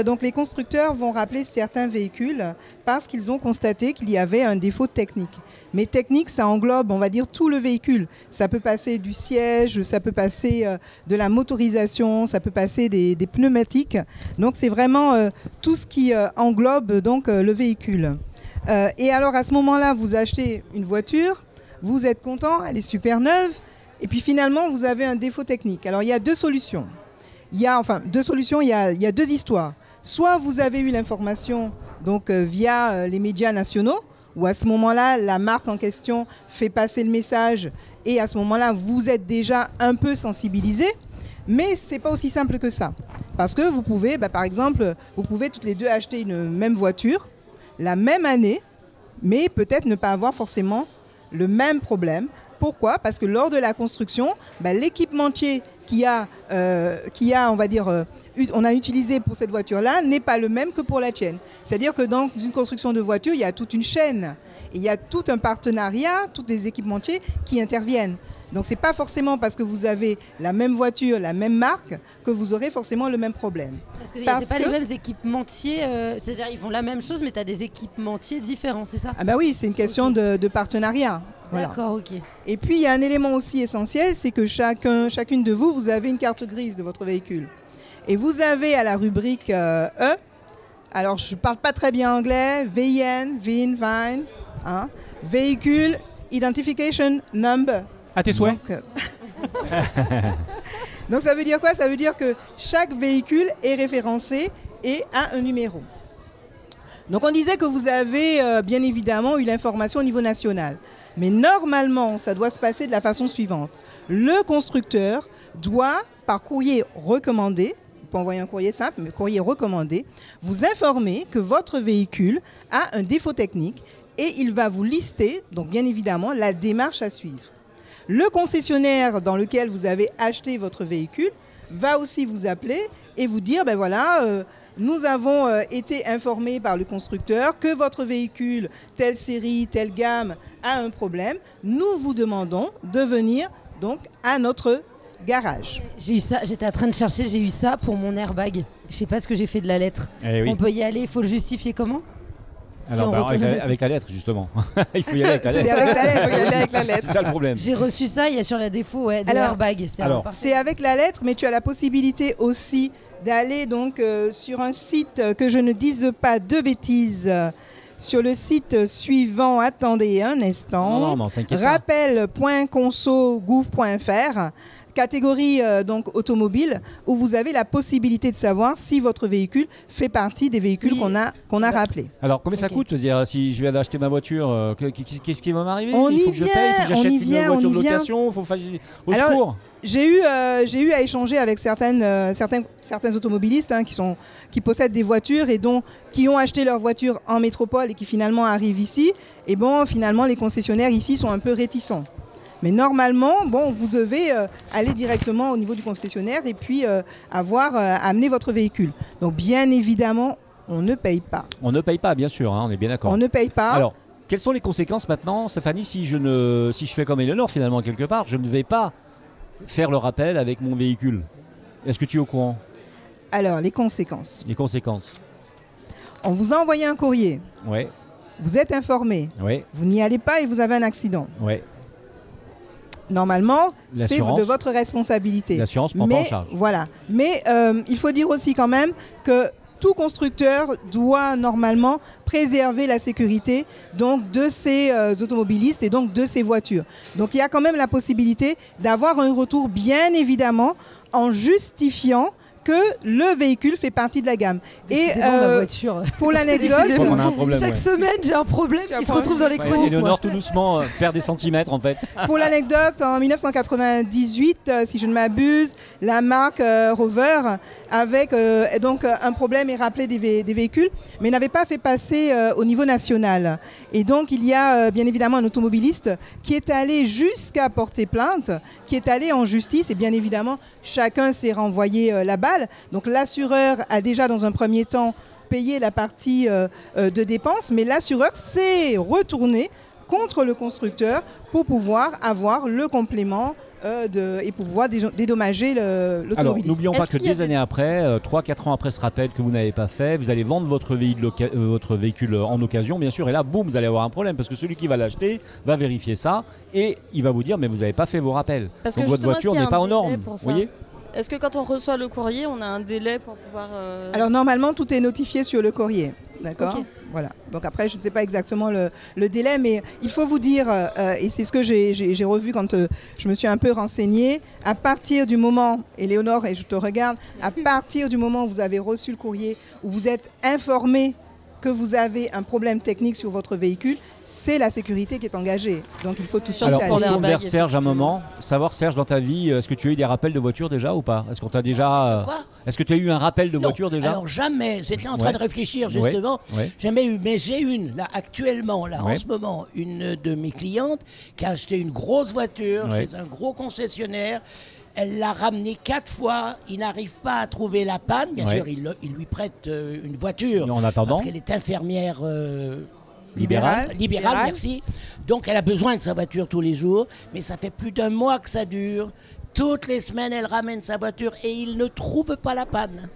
Donc les constructeurs vont rappeler certains véhicules parce qu'ils ont constaté qu'il y avait un défaut technique. Mais technique, ça englobe, on va dire, tout le véhicule. Ça peut passer du siège, ça peut passer de la motorisation, ça peut passer des pneumatiques. Donc c'est vraiment tout ce qui englobe donc, le véhicule. Et alors à ce moment-là, vous achetez une voiture, vous êtes content, elle est super neuve. Et puis finalement, vous avez un défaut technique. Alors il y a deux solutions. Il y a 2 histoires. Soit vous avez eu l'information donc, via les médias nationaux, où à ce moment-là, la marque en question fait passer le message et à ce moment-là, vous êtes déjà un peu sensibilisé. Mais ce n'est pas aussi simple que ça. Parce que vous pouvez, par exemple, toutes les deux acheter une même voiture, la même année, mais peut-être ne pas avoir forcément le même problème. Pourquoi? Parce que lors de la construction, l'équipementier on a utilisé pour cette voiture-là n'est pas le même que pour la tienne. C'est-à-dire que dans une construction de voiture, il y a toute une chaîne. Et il y a tout un partenariat, tous les équipementiers qui interviennent. Donc ce n'est pas forcément parce que vous avez la même voiture, la même marque, que vous aurez forcément le même problème. Parce que ce n'est pas les mêmes équipementiers, c'est-à-dire ils font la même chose mais tu as des équipementiers différents, c'est ça? Ah bah oui, c'est une question de partenariat. Voilà. D'accord, ok. Et puis il y a un élément aussi essentiel, c'est que chacune de vous avez une carte grise de votre véhicule. Et vous avez à la rubrique E, alors je ne parle pas très bien anglais, VIN, hein, Vehicle Identification Number. À tes souhaits. Donc ça veut dire quoi? Ça veut dire que chaque véhicule est référencé et a un numéro. Donc on disait que vous avez bien évidemment eu l'information au niveau national. Mais normalement, ça doit se passer de la façon suivante. Le constructeur doit, par courrier recommandé, vous pouvez envoyer un courrier simple, mais courrier recommandé, vous informer que votre véhicule a un défaut technique et il va vous lister, donc bien évidemment, la démarche à suivre. Le concessionnaire dans lequel vous avez acheté votre véhicule va aussi vous appeler et vous dire, nous avons été informés par le constructeur que votre véhicule, telle série, telle gamme, a un problème. Nous vous demandons de venir donc à notre garage. J'ai eu ça, j'étais en train de chercher, j'ai eu ça pour mon airbag. Je ne sais pas ce que j'ai fait de la lettre. Oui. On peut y aller, il faut le justifier comment? Alors, avec la lettre, justement. Il faut y aller avec la lettre. C'est ça le problème. J'ai reçu ça, il y a sur la défaut de l'airbag. C'est avec la lettre, mais tu as la possibilité aussi d'aller donc sur un site, que je ne dise pas de bêtises, sur le site suivant. Attendez un instant. Non, s'inquiète pas. Rappel.conso.gouv.fr, catégorie donc automobile, où vous avez la possibilité de savoir si votre véhicule fait partie des véhicules Oui. qu'on a rappelés. Alors, combien ça Ok. coûte? C'est-à-dire, si je viens d'acheter ma voiture, qu'est-ce qui va m'arriver? On Il faut y que je paye, il faut que vient, j'achète on y une vient, voiture on de y vient. location, il faut faire au Alors, secours. J'ai eu à échanger avec certains automobilistes qui possèdent des voitures et qui ont acheté leur voiture en métropole et qui finalement arrivent ici. Et bon, finalement, les concessionnaires ici sont un peu réticents. Mais normalement, bon, vous devez aller directement au niveau du concessionnaire et puis amener votre véhicule. Donc, bien évidemment, on ne paye pas. On ne paye pas, bien sûr, hein, on est bien d'accord. On ne paye pas. Alors, quelles sont les conséquences maintenant, Stéphanie, si je fais comme Eleanor, finalement, quelque part, je ne vais pas faire le rappel avec mon véhicule? Est-ce que tu es au courant? Alors, les conséquences. Les conséquences? On vous a envoyé un courrier. Ouais, Vous êtes informé. ouais, Vous n'y allez pas et vous avez un accident. ouais. Normalement, c'est L'assurance. de votre responsabilité. L'assurance prend pas en charge. Voilà. Mais il faut dire aussi quand même que tout constructeur doit normalement préserver la sécurité donc, de ses automobilistes et donc de ses voitures. Donc il y a quand même la possibilité d'avoir un retour, bien évidemment, en justifiant que le véhicule fait partie de la gamme. Et ma voiture. pour l'anecdote, Comme on a un problème, Chaque ouais. semaine, j'ai un problème qui se retrouve dans les Ouais, chroniques. Eleanor, moi. tout doucement, perd des centimètres, en fait. Pour l'anecdote, en 1998, si je ne m'abuse, la marque Rover avec donc un problème et rappelé des véhicules, mais n'avait pas fait passer au niveau national. Et donc il y a bien évidemment un automobiliste qui est allé jusqu'à porter plainte, qui est allé en justice et bien évidemment chacun s'est renvoyé la balle. Donc l'assureur a déjà dans un premier temps payé la partie de dépenses, mais l'assureur s'est retourné contre le constructeur pour pouvoir avoir le complément et pour pouvoir dédommager Alors, l'automobiliste. n'oublions pas Est-ce que qu'il y des avait- années après, 3-4 ans après ce rappel que vous n'avez pas fait, vous allez vendre votre véhicule en occasion, bien sûr, et là, boum, vous allez avoir un problème, parce que celui qui va l'acheter va vérifier ça, et il va vous dire, mais vous n'avez pas fait vos rappels. Parce que Donc votre justement, voiture est-ce qu'il y a n'est pas un aux normes, délai pour vous ça voyez? Est-ce que quand on reçoit le courrier, on a un délai pour pouvoir... Alors normalement, tout est notifié sur le courrier. D'accord. Ok. Voilà. Donc après, je ne sais pas exactement le délai, mais il faut vous dire, et c'est ce que j'ai revu quand je me suis un peu renseignée, à partir du moment, Éléonore, et je te regarde, à partir du moment où vous avez reçu le courrier, où vous êtes informé que vous avez un problème technique sur votre véhicule, c'est la sécurité qui est engagée. Donc il faut tout de suite Alors, pour on les se aller. tourne airbags, vers Serge un effectivement. moment. Savoir, Serge, dans ta vie, est-ce que tu as eu des rappels de voiture déjà ou pas? Est-ce qu'on t'a déjà... Quoi Est-ce que tu as eu un rappel de Non, voiture déjà? Alors jamais, j'étais en train Ouais. de réfléchir Ouais, justement. ouais. Jamais eu, mais j'ai une, là actuellement, là Ouais. en ce moment, une de mes clientes qui a acheté une grosse voiture Ouais. chez un gros concessionnaire. Elle l'a ramenée 4 fois, il n'arrive pas à trouver la panne. Bien Ouais. sûr, il lui prête une voiture En attendant, parce qu'elle est infirmière libéral. libérale, merci. Donc elle a besoin de sa voiture tous les jours, mais ça fait plus d'1 mois que ça dure. Toutes les semaines, elle ramène sa voiture et il ne trouve pas la panne.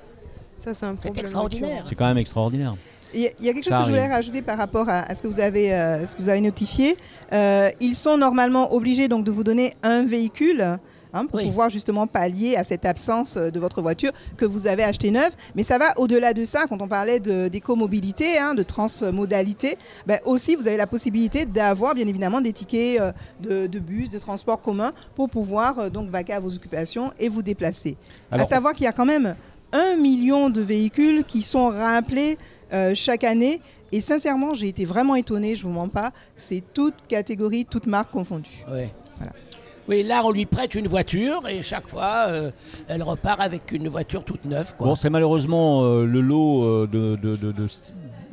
Ça, c'est un C'est problème. extraordinaire. C'est quand même extraordinaire. Il y a quelque chose Ça que je voulais arrive. rajouter par rapport à ce que vous avez notifié. Ils sont normalement obligés donc, de vous donner un véhicule pour Oui. pouvoir justement pallier à cette absence de votre voiture que vous avez achetée neuve. Mais ça va au-delà de ça, quand on parlait d'écomobilité, de transmodalité, aussi vous avez la possibilité d'avoir bien évidemment des tickets de bus, de transport commun pour pouvoir donc vaquer à vos occupations et vous déplacer. Alors, À savoir qu'il y a quand même 1 million de véhicules qui sont rappelés chaque année. Et sincèrement, j'ai été vraiment étonnée, je ne vous mens pas. C'est toute catégorie, toute marque confondue. Ouais. Voilà. Oui, là, on lui prête une voiture et chaque fois, elle repart avec une voiture toute neuve. Quoi. bon, c'est malheureusement le lot de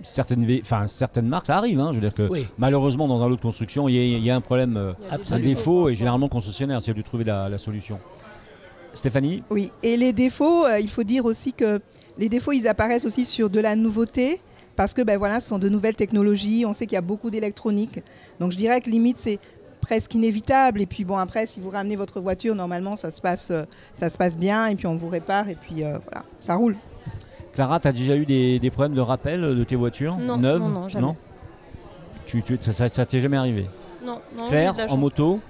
certaines marques, ça arrive. Je veux dire que Oui. malheureusement, dans un lot de construction, il y a un problème, un Absolument. défaut, et généralement concessionnaire, c'est de trouver la solution. Stéphanie? Oui, et les défauts, il faut dire aussi que les défauts, ils apparaissent aussi sur de la nouveauté, parce que ce sont de nouvelles technologies, on sait qu'il y a beaucoup d'électronique. Donc je dirais que limite, c'est presque inévitable. Et puis bon, après, si vous ramenez votre voiture, normalement, ça se passe bien, et puis on vous répare, et puis voilà, ça roule. Clara, tu as déjà eu des problèmes de rappel de tes voitures Non, neuves? non, jamais. Ça t'est jamais arrivé? Non, non, j'ai Claire, de la en chance. moto?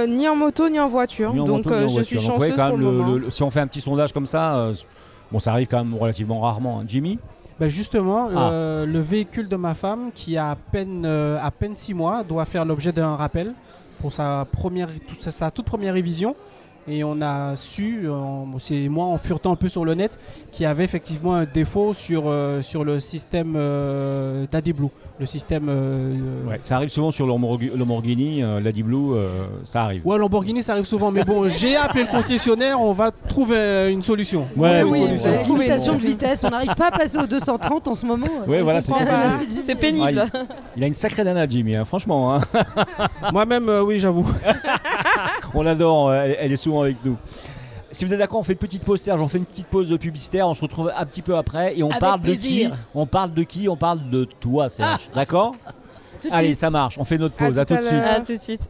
Ni en moto, ni en voiture. Ni en Donc, moto, ni en je voiture. suis Donc, ouais, chanceuse quand pour même, le moment. si on fait un petit sondage comme ça, bon, ça arrive quand même relativement rarement. Jimmy? Ben justement, le véhicule de ma femme, qui a à peine 6 mois, doit faire l'objet d'un rappel pour sa toute première révision. Et on a su, c'est moi en furetant un peu sur le net, qu'il y avait effectivement un défaut sur le système d'AD Blue. Le système. Ouais, ça arrive souvent sur Lamborghini, l'AD Blue, ça arrive. Ouais, Lamborghini, ça arrive souvent. Mais bon, j'ai appelé le concessionnaire, on va trouver une solution. Ouais, oui, une solution. limitation de vitesse, on n'arrive pas à passer aux 230 en ce moment. Ouais, voilà, C'est pénible. Il a une sacrée nana, Jimmy, hein, franchement. Hein. Moi-même, oui, j'avoue. On l'adore, elle est souvent avec nous. Si vous êtes d'accord, on fait une petite pause, Serge, on fait une petite pause publicitaire, on se retrouve un petit peu après et on Avec parle plaisir. de qui? On parle de qui? On parle de toi, Serge. D'accord? Tout de Allez, suite. ça marche, on fait notre pause, À à tout tout de à suite. l'heure. À tout de suite.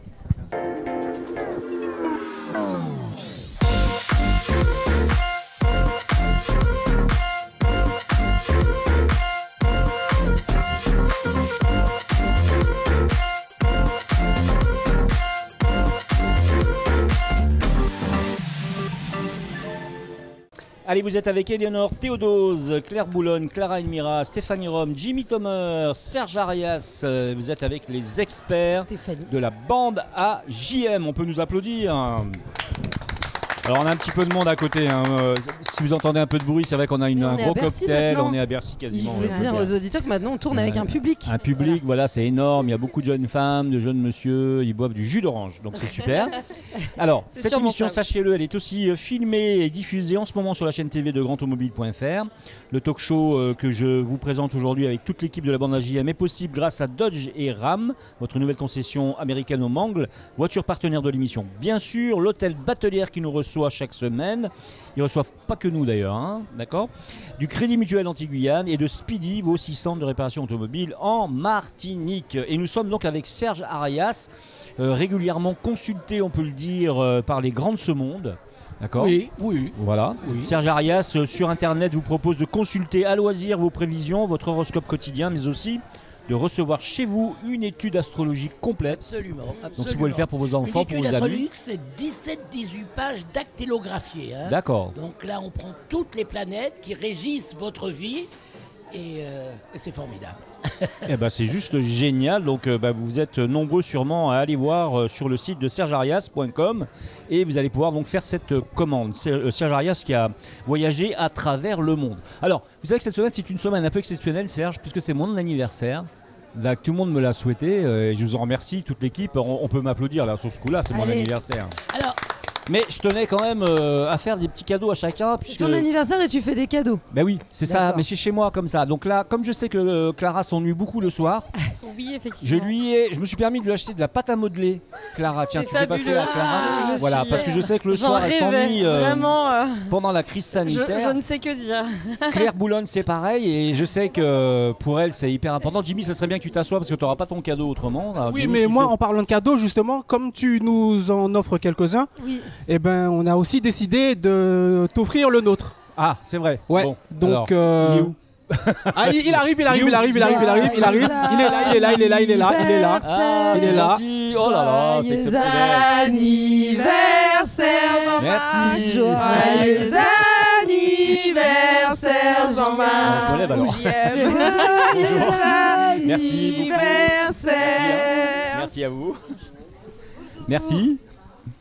Allez, vous êtes avec Eleonore Théodose, Claire Boulogne, Clara Elmira, Stéphanie Rome, Jimmy Thomer, Serge Arias. Vous êtes avec les experts Stéphanie. de la bande à JM. On peut nous applaudir. Alors on a un petit peu de monde à côté. Hein. Si vous entendez un peu de bruit, c'est vrai qu'on a Mais on un est gros à Bercy cocktail. maintenant. On est à Bercy Il quasiment. faut ouais. dire aux auditeurs que maintenant on tourne avec un public. Un public, voilà, c'est énorme. Il y a beaucoup de jeunes femmes, de jeunes monsieur. Ils boivent du jus d'orange, donc c'est super. Alors, C'est cette sûrement émission, ça, oui. sachez-le, elle est aussi filmée et diffusée en ce moment sur la chaîne TV de grandautomobile.fr. Le talk show que je vous présente aujourd'hui avec toute l'équipe de la bande AJM est possible grâce à Dodge et Ram, votre nouvelle concession américaine au Mangles, voiture partenaire de l'émission. Bien sûr, l'hôtel Batelière qui nous reçoit chaque semaine. Ils reçoivent pas que nous d'ailleurs, hein, d'accord. Du Crédit Mutuel Antilles-Guyane et de Speedy, vos 6 centres de réparation automobile en Martinique. Et nous sommes donc avec Serge Arias, régulièrement consulté, on peut le dire, par les grands de ce monde. D'accord. Oui, oui. Voilà. Oui. Serge Arias, sur Internet, vous propose de consulter à loisir vos prévisions, votre horoscope quotidien, mais aussi de recevoir chez vous une étude astrologique complète. Absolument. Donc si vous voulez le faire pour vos enfants, Une pour étude vos amis. astrologique, c'est 17-18 pages dactylographiées. Hein. D'accord. Donc là, on prend toutes les planètes qui régissent votre vie et c'est formidable. Eh ben, c'est juste génial. Donc vous êtes nombreux sûrement à aller voir sur le site de sergearias.com et vous allez pouvoir donc faire cette commande. C'est Serge Arias qui a voyagé à travers le monde. Alors, vous savez que cette semaine, c'est une semaine un peu exceptionnelle, Serge, puisque c'est mon anniversaire. Là, tout le monde me l'a souhaité et je vous en remercie, toute l'équipe. On peut m'applaudir là sur ce coup-là, c'est mon Allez. anniversaire. Alors, Mais je tenais quand même à faire des petits cadeaux à chacun. C'est Puisque... ton anniversaire et tu fais des cadeaux. Ben oui, c'est ça, D'accord. mais c'est chez moi comme ça. Donc là, comme je sais que Clara s'ennuie beaucoup le soir, Oui, effectivement. je me suis permis de lui acheter de la pâte à modeler. Clara, tiens, C'est tu fais passer à fabuleux. Clara. Ah, je Voilà, suis- parce que je sais que le J'en soir, elle rêvais, s'ennuie vraiment. pendant la crise Je sanitaire. ne sais que dire. Claire Boulogne, c'est pareil, et je sais que pour elle, c'est hyper important. Jimmy, ça serait bien que tu t'assoies parce que tu n'auras pas ton cadeau autrement. Là, Oui, Jimmy mais qui moi, fait- en parlant de cadeaux, justement, comme tu nous en offres quelques-uns, Oui. eh ben, on a aussi décidé de t'offrir le nôtre. Ah, c'est vrai. Ouais. Bon, Donc, alors, il est où ah, il arrive, il est là. Ah, Il c'est est là. gentil. Oh là là, c'est Joyeux exceptionnel. anniversaire, Merci. Joyeux anniversaire, Ah, je me lève alors. Joyeux Merci beaucoup. anniversaire. Merci à vous. Merci.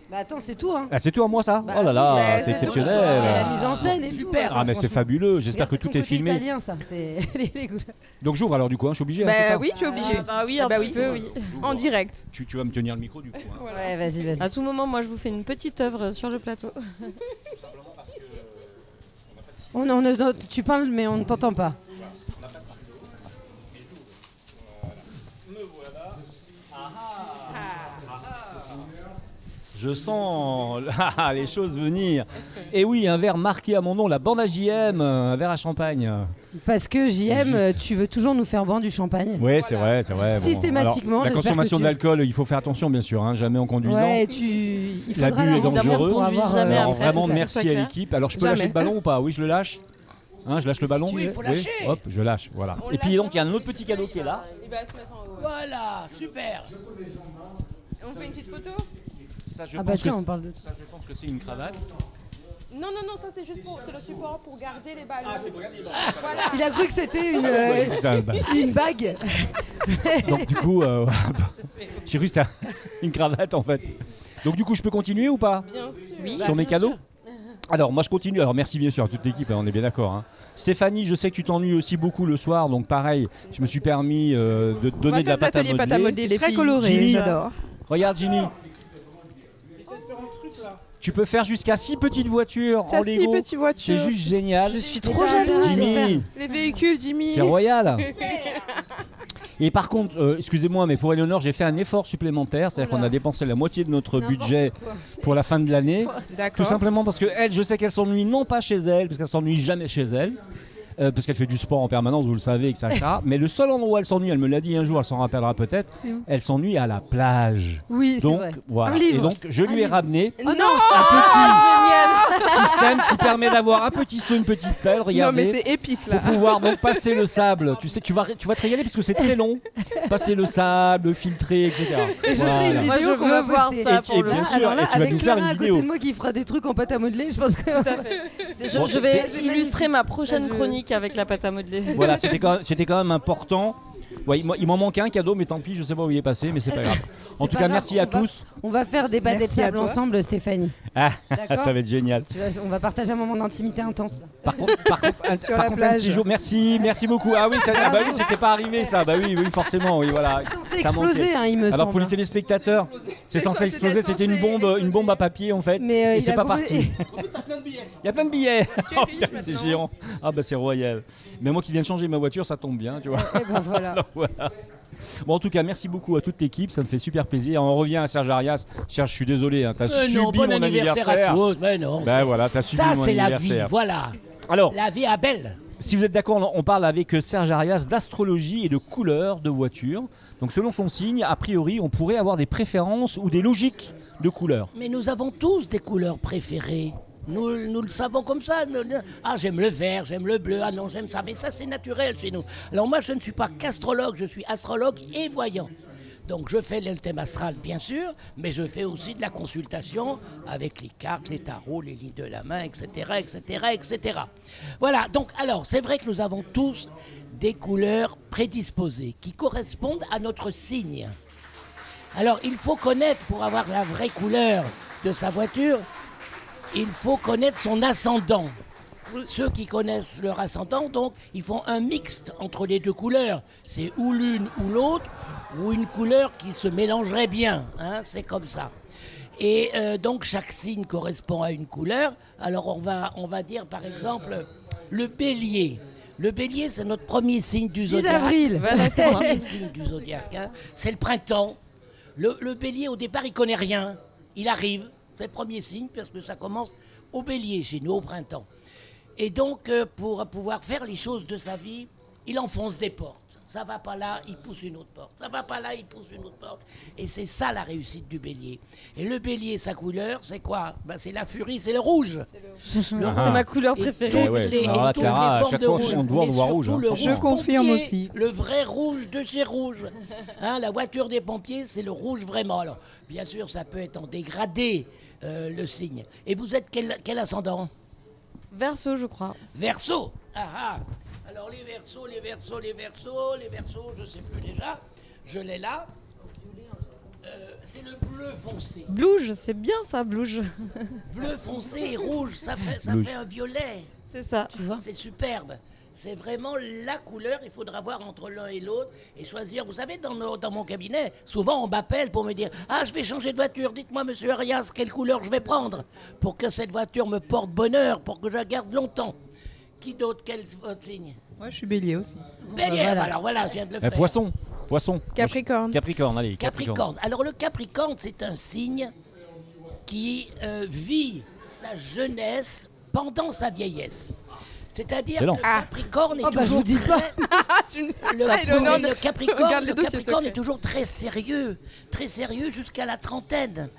Bah attends, c'est tout, hein. Ah, c'est tout à moi ça. Bah, Oh là là, ouais, c'est tout. exceptionnel. C'est la mise en scène et tout. Super. Attends, Ah mais c'est franchement. fabuleux. J'espère que Regarde, tout c'est est ton côté filmé. italien, ça. C'est les couleurs. Donc j'ouvre alors du coup, hein, je suis obligé. hein, c'est Bah ça oui, tu es obligé. Bah oui, Ah un bah petit oui. peu, oui. En direct. Tu vas me tenir le micro du coup. hein. Ouais, vas-y, vas-y. À tout moment, moi, je vous fais une petite œuvre sur le plateau. Tu parles, mais on ne t'entend pas. Je sens les choses venir. Et oui, un verre marqué à mon nom, la bande AJM, un verre à champagne. Parce que JM, juste. tu veux toujours nous faire boire du champagne. Oui, c'est vrai, c'est vrai. Bon, Systématiquement, alors, la j'espère consommation que tu- d'alcool, il faut faire attention bien sûr, hein, jamais en conduisant. Ouais, il faudra L'abus est évidemment dangereux. pour Conduis avoir, jamais Alors après, vraiment tout à fait, merci soit à clair. l'équipe. Alors je peux Jamais. lâcher le ballon ou pas? Oui, je le lâche. Hein, je lâche le ballon. Oui, il faut lâcher. Hop, je lâche, voilà. On Et puis lâche donc il y a un autre petit cadeau qui est là. Il va se mettre en haut. Voilà, super. On fait une petite photo. Ça, je Ah bah pense tiens, que on parle de... ça, je pense que c'est une cravate. Non, ça c'est juste c'est le support pour garder les ballons. Ah, c'est pour garder les ballons. Voilà. Il a cru que c'était une bague. Donc du coup, j'ai cru que c'était une cravate en fait. Donc du coup, je peux continuer ou pas Bien sûr. Oui. sur mes cadeaux? Alors moi je continue, alors merci bien sûr à toute l'équipe, on est bien d'accord. Hein. Stéphanie, je sais que tu t'ennuies aussi beaucoup le soir, donc pareil, je me suis permis de te donner de la pâte à modeler. Très coloré, Ginny. j'adore. Regarde Ginny, tu peux faire jusqu'à 6 petites voitures en T'as 6 Lego, petites voitures. c'est juste génial. Je suis trop jalouse. Jimmy, Les véhicules, Jimmy. c'est royal. Et par contre, excusez-moi, mais pour Eleonore, j'ai fait un effort supplémentaire, c'est-à-dire qu'on a dépensé la moitié de notre budget pour la fin de l'année. D'accord. Tout simplement parce que elle, je sais qu'elle s'ennuie non pas chez elle, parce qu'elle s'ennuie jamais chez elle, parce qu'elle fait du sport en permanence, vous le savez, etc. Mais le seul endroit où elle s'ennuie, elle me l'a dit un jour, elle s'en rappellera peut-être, elle s'ennuie à la plage. Oui, c'est Donc vrai. voilà. Un livre. Et donc je lui ai ramené Oh non, un petit système qui permet d'avoir un petit saut, une petite pelle, Non, regardez. mais c'est épique là. Pour pouvoir donc passer le sable, tu sais, tu vas te régaler parce que c'est très long. Passer le sable, filtrer, etc. Et je ferai une Moi, vidéo je qu'on va veux voir poster. ça Et pour le bien coup. sûr, Alors là, et tu vas avec nous faire Clara une à côté vidéo. de moi qui fera des trucs en pâte à modeler, je pense que... Bon, Je vais c'est illustrer ma prochaine Je- chronique avec la pâte à modeler. Voilà, c'était quand même important. Ouais, il m'en manque un cadeau, mais tant pis, je sais pas où il est passé, mais c'est pas grave. En C'est tout pas cas, grave, merci à tous. On va faire des bâtons de Merci à sable toi. ensemble, Stéphanie. Ah, D'accord. ça va être génial. On va partager un moment d'intimité intense. Par contre, Sur par la contre, un plage. séjour. Merci beaucoup. Ah oui, bah oui, c'était pas arrivé ça. Bah oui, forcément, oui, voilà. C'est Ça manquait. explosé, hein, il me Alors semble. pour les téléspectateurs, c'est censé exploser. C'était une bombe à papier en fait. Mais et il c'est a pas proposé- parti. Il y a plein de billets. Tu es Oh, riche putain, c'est maintenant. géant. Ah bah c'est royal. Mais moi qui viens de changer ma voiture, ça tombe bien, tu vois. Eh ben voilà. Alors, voilà. Bon, en tout cas, merci beaucoup à toute l'équipe, ça me fait super plaisir. On revient à Serge Arias. Serge, je suis désolé, hein, t'as subi Non, bon mon anniversaire à tous. Mais non. Ben voilà, t'as subi ça, mon c'est la vie. anniversaire. Voilà. Alors, La vie à belle. si vous êtes d'accord, on parle avec Serge Arias d'astrologie et de couleurs de voitures. Donc, selon son signe, a priori, on pourrait avoir des préférences ou des logiques de couleurs. Mais nous avons tous des couleurs préférées. Nous le savons comme ça. Ah, j'aime le vert, j'aime le bleu. Ah non, j'aime ça. Mais ça, c'est naturel chez nous. Alors moi, je ne suis pas qu'astrologue, je suis astrologue et voyant. Donc je fais le thème astral, bien sûr, mais je fais aussi de la consultation avec les cartes, les tarots, les lignes de la main, etc., etc., etc. Voilà, donc alors, c'est vrai que nous avons tous des couleurs prédisposées qui correspondent à notre signe. Alors, il faut connaître, pour avoir la vraie couleur de sa voiture, il faut connaître son ascendant. Ceux qui connaissent leur ascendant, donc, ils font un mixte entre les deux couleurs. C'est ou l'une ou l'autre, ou une couleur qui se mélangerait bien. Hein, c'est comme ça. Et donc, chaque signe correspond à une couleur. Alors, on va dire, par exemple, le bélier. Le bélier, c'est notre premier signe du 10 zodiaque. avril. Voilà, c'est le premier signe du zodiaque. Hein. C'est le printemps. Le bélier, au départ, il connaît rien. Il arrive. C'est le premier signe, parce que ça commence au bélier chez nous, au printemps. Et donc, pour pouvoir faire les choses de sa vie, il enfonce des portes. Ça va pas là, il pousse une autre porte. Ça va pas là, il pousse une autre porte. Et c'est ça la réussite du bélier. Et le bélier, sa couleur, c'est quoi? Ben, c'est la furie, c'est le rouge. C'est ma couleur Et préférée. Eh ouais. toutes les- Alors là, et toutes Clara, les à formes chaque de fois, rouge, on doit mais voir rouge, surtout hein, le franchement. rouge Je confirme pompier, aussi. Le vrai rouge de chez Rouge. Hein, la voiture des pompiers, c'est le rouge vraiment. Alors, bien sûr, ça peut être en dégradé, le signe. Et vous êtes quel ascendant? Verseau, je crois. Verseau. Ah ah. Alors les verseaux, je sais plus déjà. Je l'ai là. C'est le bleu foncé. Blouge, c'est bien ça, blouge. Bleu foncé et rouge, ça Blouge. fait un violet. C'est ça. Tu vois. C'est superbe. C'est vraiment la couleur. Il faudra voir entre l'un et l'autre et choisir. Vous savez, dans mon cabinet, souvent on m'appelle pour me dire « Ah, je vais changer de voiture. Dites-moi, monsieur Arias, quelle couleur je vais prendre pour que cette voiture me porte bonheur, pour que je la garde longtemps. » Qui d'autre? Quel votre signe? Moi, je suis bélier aussi. Bélier. voilà. Alors voilà, je viens de le faire. Poisson. Capricorne. Capricorne, allez. Capricorne. Capricorne. Alors le Capricorne, c'est un signe qui vit sa jeunesse pendant sa vieillesse. C'est-à-dire que C'est le lent. Capricorne est Oh, bah, je toujours vous dis pas. très- Ah, tu me Le, Eleonore, le Capricorne, regarde les le dossiers Capricorne secrets. est toujours très sérieux jusqu'à la trentaine.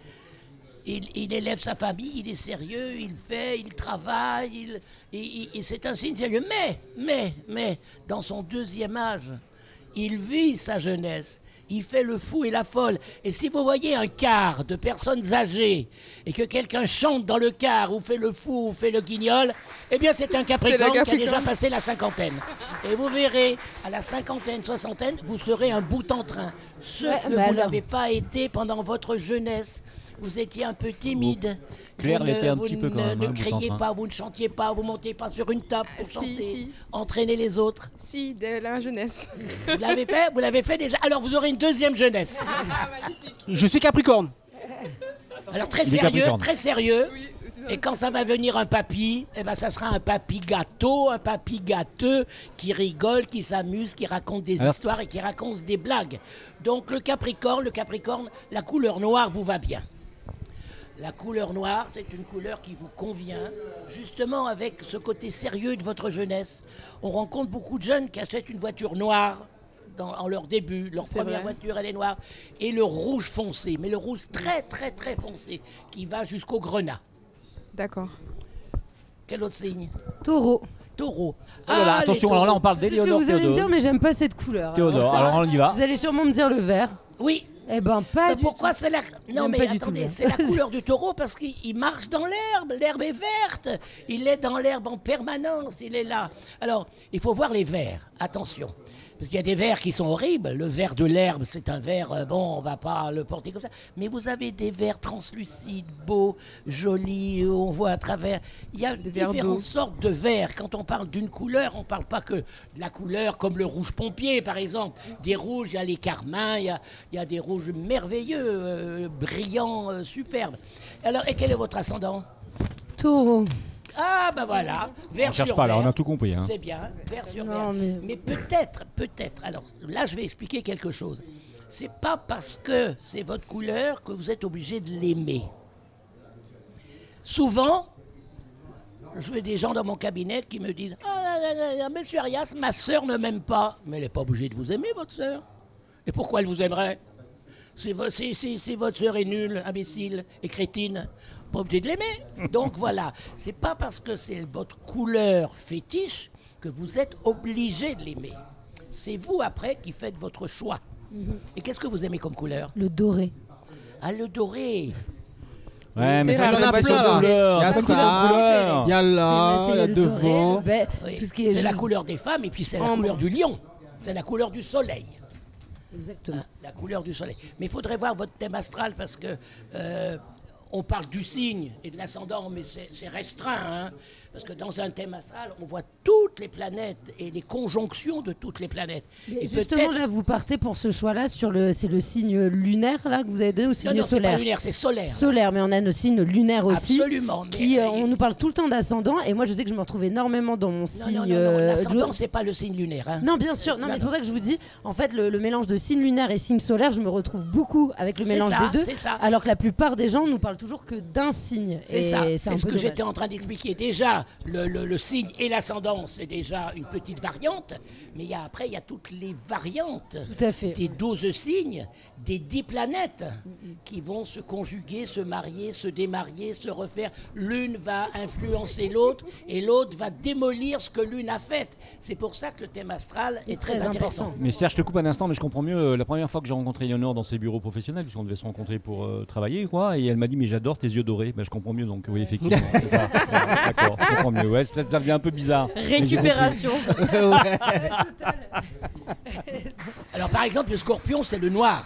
Il élève sa famille, il est sérieux, il fait, il travaille, et c'est un signe sérieux. Mais, dans son deuxième âge, il vit sa jeunesse. il fait le fou et la folle. Et si vous voyez un car de personnes âgées et que quelqu'un chante dans le car ou fait le fou ou fait le guignol, eh bien c'est un Capricorne qui a déjà passé la cinquantaine. Et vous verrez, à la cinquantaine, soixantaine, vous serez un bout en train. Ce que vous n'avez pas été pendant votre jeunesse. Vous étiez un peu timide. Claire l'était un petit peu quand même. Ne criez pas, vous ne chantiez pas, vous ne montiez pas sur une table pour chanter, entraîner les autres. Si, dès la jeunesse. Vous l'avez fait déjà. Alors vous aurez une deuxième jeunesse. Je suis Capricorne. Alors très sérieux, très sérieux. Oui. Et quand ça va venir un papy, eh ben ça sera un papy gâteau, un papy gâteux qui rigole, qui s'amuse, qui raconte des histoires et qui raconte des blagues. Donc le Capricorne, la couleur noire vous va bien. La couleur noire, c'est une couleur qui vous convient, justement avec ce côté sérieux de votre jeunesse. On rencontre beaucoup de jeunes qui achètent une voiture noire en leur début. Leur première voiture, elle est noire. Et le rouge foncé, mais le rouge très, très, très foncé, qui va jusqu'au grenat. D'accord. Quel autre signe? Taureau. Taureau. Oh là là, attention, alors là, on parle d'Éléonore C'est ce que vous allez me Théodore. dire, mais j'aime pas cette couleur. Théodore, alors on y va. Vous allez sûrement me dire le vert. Oui. Eh ben, pas du Pourquoi tout. c'est la... Non, J'aime mais pas du attendez, tout, c'est la couleur du taureau parce qu'il marche dans l'herbe. L'herbe est verte. Il est dans l'herbe en permanence. Il est là. Alors, il faut voir les vers. Attention. Parce qu'il y a des vers qui sont horribles. Le ver de l'herbe, c'est un ver, bon, on va pas le porter comme ça. Mais vous avez des vers translucides, beaux, jolis, où on voit à travers. Il y a différentes sortes de vers. Quand on parle d'une couleur, on ne parle pas que de la couleur comme le rouge pompier, par exemple. Des rouges, il y a les carmins, il y a des rouges merveilleux, brillants, superbes. Alors, et quel est votre ascendant? Taureau. Ah, ben voilà, vert On cherche sur pas, vert. là, on a tout compris. Hein. C'est bien, vert sur Non, vert. Mais peut-être, alors là, je vais expliquer quelque chose. C'est pas parce que c'est votre couleur que vous êtes obligé de l'aimer. Souvent, je vois des gens dans mon cabinet qui me disent « Ah, monsieur Arias, ma sœur ne m'aime pas. » Mais elle n'est pas obligée de vous aimer, votre sœur. Et pourquoi elle vous aimerait? Si votre sœur est nulle, imbécile et crétine, pas obligé de l'aimer. Donc voilà, c'est pas parce que c'est votre couleur fétiche que vous êtes obligé de l'aimer. C'est vous après qui faites votre choix. Et qu'est-ce que vous aimez comme couleur? Le doré. Ah, le doré. Ouais, mais ça, il y en a c'est plein, là. couleur. Il y a C'est ça, pas couleur. il y a là, il y a le doré, devant. Oui, tout ce qui est c'est la jaune. couleur des femmes et puis c'est la couleur du lion. C'est la couleur du soleil. Exactement. La couleur du soleil. Mais il faudrait voir votre thème astral parce que on parle du signe et de l'ascendant, mais c'est restreint. Hein, parce que dans un thème astral, on voit toutes les planètes et les conjonctions de toutes les planètes. Et justement, là, vous partez pour ce choix-là sur c'est le signe lunaire là que vous avez donné ou signe non, solaire? C'est pas lunaire, c'est solaire. Solaire, mais on a nos signes lunaires aussi. Absolument. Qui, on nous parle tout le temps d'ascendant, et moi je sais que je me retrouve énormément dans mon signe. Non, l'ascendant, c'est pas le signe lunaire. Hein. Non, bien sûr. Non, mais c'est pour ça que je vous dis, en fait, le mélange de signe lunaire et signe solaire, je me retrouve beaucoup avec le mélange des deux. Alors que la plupart des gens nous parlent toujours que d'un signe. C'est ça. C'est ce que dommage. j'étais en train d'expliquer. Déjà, le signe et l'ascendant, c'est déjà une petite variante. Mais après, il y a toutes les variantes. Tout à fait. Des 12 signes, des 10 planètes qui vont se conjuguer, se marier, se démarier, se refaire. L'une va influencer l'autre et l'autre va démolir ce que l'une a fait. C'est pour ça que le thème astral est très intéressant. Mais Serge, je te coupe un instant, mais je comprends mieux. La première fois que j'ai rencontré Éléonore dans ses bureaux professionnels, puisqu'on devait se rencontrer pour travailler, quoi, et elle m'a dit, mais j'adore tes yeux dorés. Ben, je comprends mieux, donc oui, effectivement. C'est ça. D'accord, je comprends mieux. Ouais, ça devient un peu bizarre. Récupération. Alors par exemple, le scorpion, c'est le noir.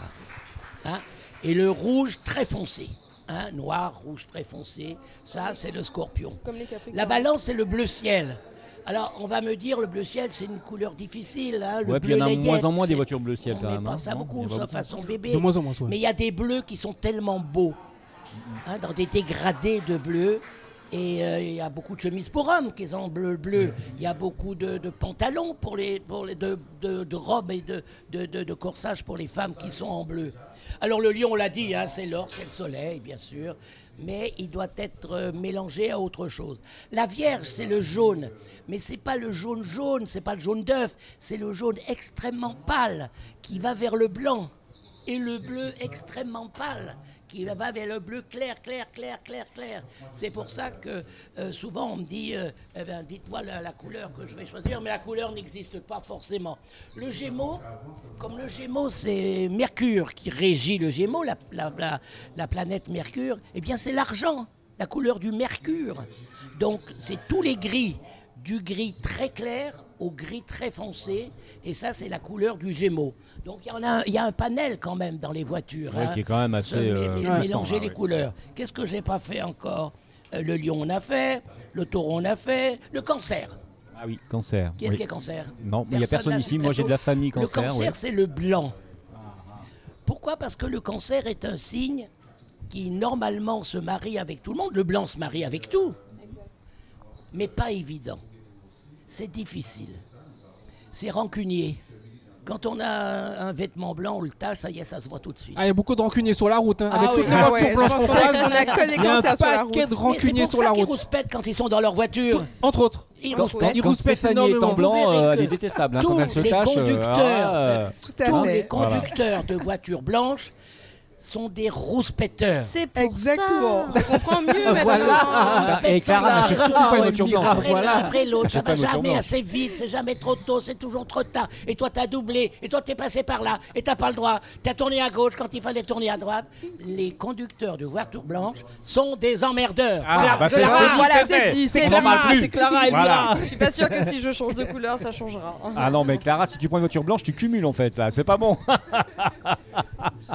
Hein, et le rouge très foncé. Hein, noir, rouge très foncé, ça c'est le scorpion. Comme les Capricornes. La balance, c'est le bleu ciel. Alors, on va me dire, le bleu ciel, c'est une couleur difficile. Hein, le Ouais, puis bleu il y en a de layette, moins en moins des voitures bleu ciel on quand met même. pas Hein, ça non, beaucoup, il y en a sauf à son bébé. De moins en moins, ouais. Mais il y a des bleus qui sont tellement beaux, hein, dans des dégradés de bleu. Et il y a beaucoup de chemises pour hommes qui sont bleu. Il y a beaucoup de pantalons de robes et de corsages pour les femmes qui sont en bleu. Alors le lion, on l'a dit, hein, c'est l'or, c'est le soleil, bien sûr. Mais il doit être mélangé à autre chose. La Vierge, c'est le jaune. Mais c'est pas le jaune, c'est pas le jaune d'œuf. C'est le jaune extrêmement pâle qui va vers le blanc. Et le bleu extrêmement pâle qui va vers le bleu clair. C'est pour ça que souvent on me dit, dites-moi la couleur que je vais choisir, mais la couleur n'existe pas forcément. Le Gémeaux, comme le Gémeaux, c'est Mercure qui régit le Gémeaux, la planète Mercure, eh bien c'est l'argent, la couleur du Mercure. Donc c'est tous les gris, du gris très clair au gris très foncé, et ça c'est la couleur du Gémeaux. Donc il y a un panel quand même dans les voitures. Qui est quand même assez mélanger les couleurs. Qu'est-ce que je n'ai pas fait encore? Le lion on a fait, le taureau on a fait, le cancer. Ah oui, cancer. Qui est-ce qui est cancer? Non, mais il n'y a personne ici. Moi, j'ai de la famille cancer. Le cancer, c'est le blanc. Pourquoi? Parce que le cancer est un signe qui, normalement, se marie avec tout le monde. Le blanc se marie avec tout. Mais pas évident. C'est difficile. C'est rancunier. Quand on a un vêtement blanc, on le tâche, ça y est, ça se voit tout de suite. Ah, il y a beaucoup de rancuniers sur la route. Hein. Avec Ah toutes oui. les Ah voitures ouais, blanches je pense qu'on qu'on a- croise, on a que des il y a un cancers sur la paquet route. de rancuniers sur la C'est pour ça qu'ils route. rouspètent quand ils sont dans leur voiture. Entre autres. Ils Quand- rouspètent. ils Quand rouspètent Stéphanie est énormément. en blanc, Vous verrez elle que est détestable. Quand tous elle se les tâche. conducteurs, Tout à Tous fait. les conducteurs de voitures blanches sont des rouspèteurs. C'est pour Exactement. On comprend mieux, mais Voilà. Et Clara n'achète surtout pas une voiture blanche. Après Voilà. l'un, après l'autre, ça Achète pas va une voiture jamais blanche. assez vite, c'est jamais trop tôt, c'est toujours trop tard. Et toi, t'as doublé, et toi, t'es passé par là, et t'as pas le droit. T'as tourné à gauche quand il fallait tourner à droite. Les conducteurs de voitures blanches sont des emmerdeurs. Ah, bah c'est Voilà, c'est dit, c'est On n'en parle dit. plus. C'est Clara, elle Voilà. Je suis pas sûre que si je change de couleur, ça changera. Ah non, mais Clara, si tu prends une voiture blanche, tu cumules en fait. Là, c'est pas bon.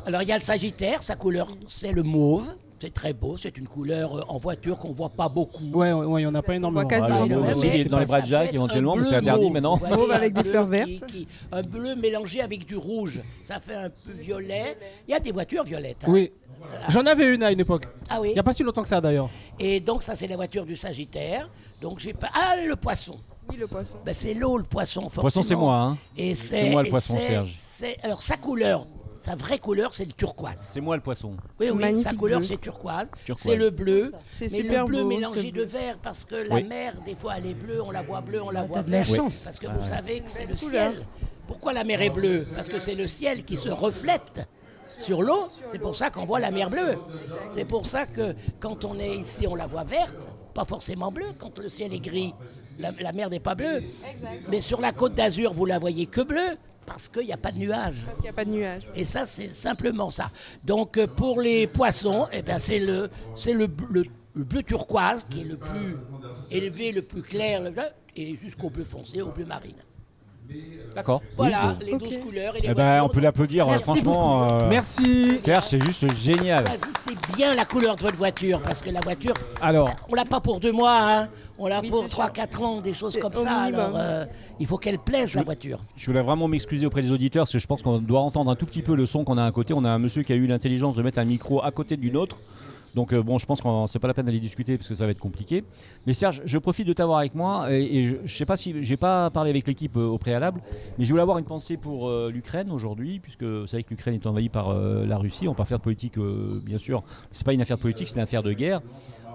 Alors, il y a le Sagittaire, sa couleur, c'est le mauve. C'est très beau, c'est une couleur en voiture qu'on voit pas beaucoup. Ouais, il y en a pas énormément. On voit quasi Voilà, énormément. bon, Mais aussi, dans les bras de ça Jack, peut être éventuellement, un mais c'est bleu interdit mauve, maintenant. vous voyez, Mauve avec un des fleurs bleu vertes. un bleu mélangé avec du rouge. Ça fait un peu violet. Il y a des voitures violettes. hein. Oui. J'en avais une à une époque. Ah oui. Il n'y a pas si longtemps que ça d'ailleurs. Et donc ça c'est la voiture du Sagittaire. Donc j'ai pas. Ah, le poisson. Oui, le poisson. Ben, c'est l'eau le poisson. Le poisson, c'est forcément. moi. Hein. Et C'est moi le et poisson, Serge. Alors sa couleur, sa vraie couleur, c'est le turquoise. C'est moi le poisson. Oui, oui, Magnifique sa couleur bleu. c'est turquoise. Turquoise. C'est le bleu. C'est Mais super le bleu beau, mélangé ce de bleu. vert parce que la Oui. mer, des fois, elle est bleue, on la voit bleue, on la voit T'as de la verte. chance. Parce que vous savez que c'est le couleur. ciel. Pourquoi la mer est bleue? Parce que c'est le ciel qui se reflète sur l'eau. C'est pour ça qu'on voit la mer bleue. C'est pour ça que quand on est ici, on la voit verte, pas forcément bleue. Quand le ciel est gris, la mer n'est pas bleue. Mais sur la côte d'Azur, vous la voyez que bleue parce qu'il n'y a pas de nuages. Parce qu'il n'y a pas de nuages. Et ça, c'est simplement ça. Donc, pour les poissons, eh ben, c'est le bleu turquoise qui est le plus élevé, le plus clair, et jusqu'au bleu foncé, au bleu marine. D'accord. Voilà, Oui, les 12 couleurs et les Eh ben, on voitures. peut l'applaudir. Merci Franchement, Merci. Serge, c'est juste génial. Choisissez bien la couleur de votre voiture, parce que la voiture, Alors, on l'a pas pour 2 mois, hein. On l'a Oui, pour c'est 3-4 ans, des choses C'est comme au ça. minimum. Alors, il faut qu'elle plaise, la voiture. je voulais vraiment m'excuser auprès des auditeurs parce que je pense qu'on doit entendre un tout petit peu le son qu'on a à côté. On a un monsieur qui a eu l'intelligence de mettre un micro à côté du nôtre. Donc bon, je pense que c'est pas la peine d'aller discuter parce que ça va être compliqué. Mais Serge, je profite de t'avoir avec moi et je sais pas si j'ai pas parlé avec l'équipe au préalable, mais je voulais avoir une pensée pour l'Ukraine aujourd'hui, puisque vous savez que l'Ukraine est envahie par la Russie. On va pas faire de politique, bien sûr. C'est pas une affaire de politique, c'est une affaire de guerre.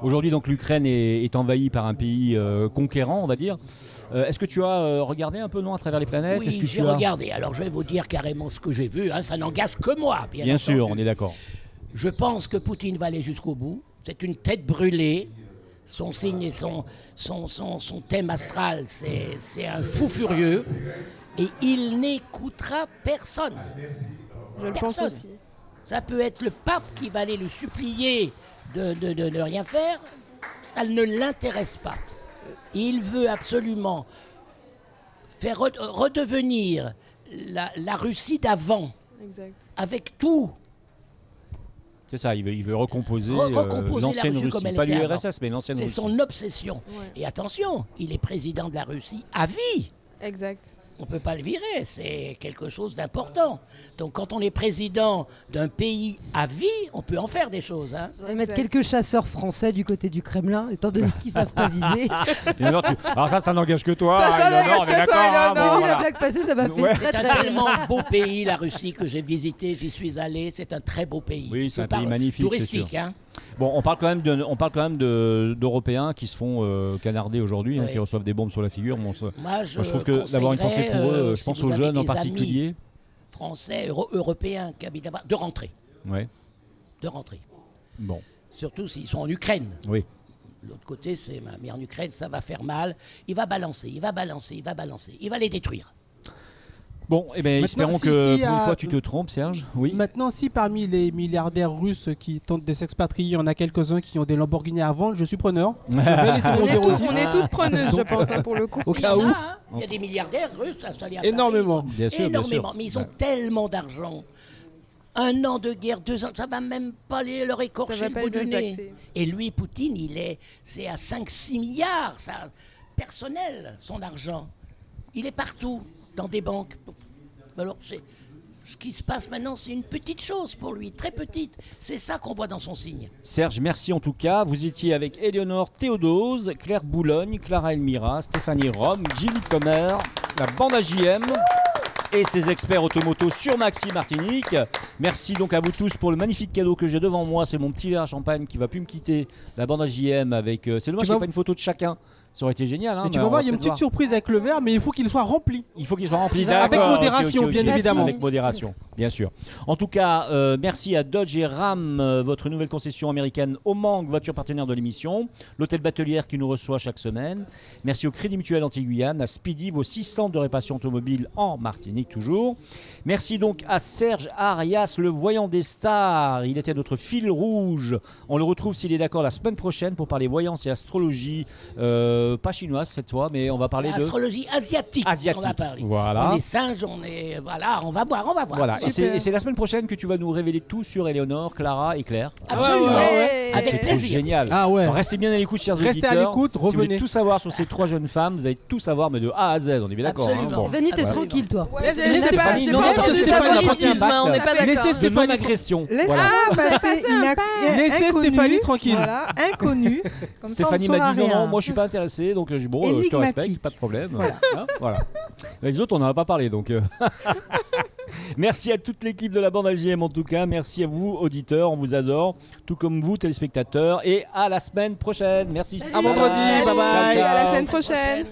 Aujourd'hui, donc l'Ukraine est envahie par un pays conquérant, on va dire. Est-ce que tu as regardé un peu non à travers les planètes? Est-ce Oui, que j'ai tu as... regardé. Alors, je vais vous dire carrément ce que j'ai vu. Hein. Ça n'engage que moi, Bien sûr, entendu. on est d'accord. Je pense que Poutine va aller jusqu'au bout. C'est une tête brûlée. Son signe et son thème astral, c'est un fou furieux. Et il n'écoutera personne. Je le pense Personne. aussi. Ça peut être le pape qui va aller le supplier de ne rien faire. Ça ne l'intéresse pas. Il veut absolument faire redevenir la Russie d'avant, Exact. avec tout. C'est ça, il veut recomposer, Recomposer l'ancienne la Russie comme Russie. elle Pas était l'URSS, mais l'ancienne C'est Russie. son obsession. Ouais. Et attention, il est président de la Russie à vie. Exact. On ne peut pas le virer, c'est quelque chose d'important. Donc quand on est président d'un pays à vie, on peut en faire des choses. Hein. On va mettre Exact. quelques chasseurs français du côté du Kremlin, étant donné qu'ils savent pas viser. Eleanor, alors ça n'engage que toi. Ça Eleanor, n'engage on est que d'accord, toi, hein, Eleanor. bon, J'ai vu voilà. la blague passer, ça m'a fait Ouais. très C'est un très tellement beau pays, la Russie, que j'ai visité, j'y suis allé. C'est un très beau pays. Oui, c'est Je un pays parle magnifique, c'est touristique, sûr. hein. Bon, on parle quand même d'Européens qui se font canarder aujourd'hui, hein, Oui. qui reçoivent des bombes sur la figure. Bon, Moi, moi, je trouve que d'avoir une pensée pour eux, je si pense vous aux avez jeunes en des amis particulier. Français, européens qui habitent là-bas, de rentrer. Ouais. De rentrer. Bon. Surtout s'ils sont en Ukraine. Oui. De l'autre côté, mais en Ukraine, ça va faire mal. Il va balancer, il va les détruire. Bon, eh ben, Maintenant, espérons si que pour une à- fois tu te trompes, Serge. Oui. Maintenant, si parmi les milliardaires russes qui tentent de s'expatrier, il y en a quelques-uns qui ont des Lamborghini à vendre, je suis preneur. Je vais laisser mon 06. On est toutes preneuses, je pense, hein, pour le coup. Au Il y cas en où. a, hein. Il y a des milliardaires russes installés à Paris. Énormément. Bien sûr, bien Énormément. sûr. Mais ils ont tellement d'argent. 1 an de guerre, 2 ans, ça va même pas leur Ça écorcher va le pas bout les du nez. impacter. Et lui, Poutine, c'est à 5-6 milliards, ça, personnel, son argent. Il est partout, dans des banques. Alors, ce qui se passe maintenant, c'est une petite chose pour lui, très petite. C'est ça qu'on voit dans son signe. Serge, merci en tout cas. Vous étiez avec Éléonore Théodose, Claire Boulogne, Clara Elmira, Stéphanie Rome, Jimmy Comer, la bande AJM et ses experts automoto sur Maxi Martinique. Merci donc à vous tous pour le magnifique cadeau que j'ai devant moi. C'est mon petit verre à champagne qui va plus me quitter. La bande AJM avec... c'est dommage qu'il n'y ait pas une photo de chacun. Ça aurait été génial. Hein, Mais tu mais vas on voir, va il y a une peut-être petite surprise avec le verre, mais il faut qu'il soit rempli. Il faut qu'il soit rempli. Avec D'accord, modération, ok, bien ok. évidemment. Avec modération, bien sûr. En tout cas, merci à Dodge et Ram, votre nouvelle concession américaine au Mans, voiture partenaire de l'émission. L'hôtel Batelière qui nous reçoit chaque semaine. Merci au Crédit Mutuel Anti-Guyane, à Speedy, vos 6 centres de réparation automobile en Martinique toujours. Merci donc à Serge Arias, le voyant des stars. Il était notre fil rouge. On le retrouve s'il est d'accord la semaine prochaine pour parler voyance et astrologie, pas chinoise cette fois, mais on va parler de Astrologie asiatique. asiatique. On va parler. Voilà. On est singes, on va voir. Voilà, et Super. c'est la semaine prochaine que tu vas nous révéler tout sur Éléonore, Clara et Claire. Absolument. Ouais. Avec C'est trop plaisir. génial. Ah ouais. Alors, restez bien à l'écoute, chers Restez auditeurs. à l'écoute, Si vous voulez revenez. tout savoir sur ces 3 jeunes femmes, vous allez tout savoir, mais de A à Z, on est bien d'accord. Absolument. Bon. Venez, t'es Ah, tranquille, toi. Ouais, j'ai Laissez pas Stéphanie, j'ai non, pas laissez entendu Stéphanie, ça. on n'a pas Favoritisme, d'impact. on n'est pas Laissez d'accord. De Stéphanie. non-agression. Laissez Voilà. passer Laissez inconnu. Stéphanie tranquille. Voilà, inconnu. Comme Stéphanie ça, on ne m'a saura dit non, rien. non, moi je suis pas intéressé, donc bon, je te respecte, Énigmatique. pas de problème. Voilà. Hein, voilà. Les autres, on n'en a pas parlé, donc. Merci à toute l'équipe de la bande AGM en tout cas. Merci à vous, auditeurs, on vous adore, tout comme vous, téléspectateurs, et à la semaine prochaine. Merci. Salut. À vendredi, Salut, bye bye. Ciao, ciao. à la semaine prochaine.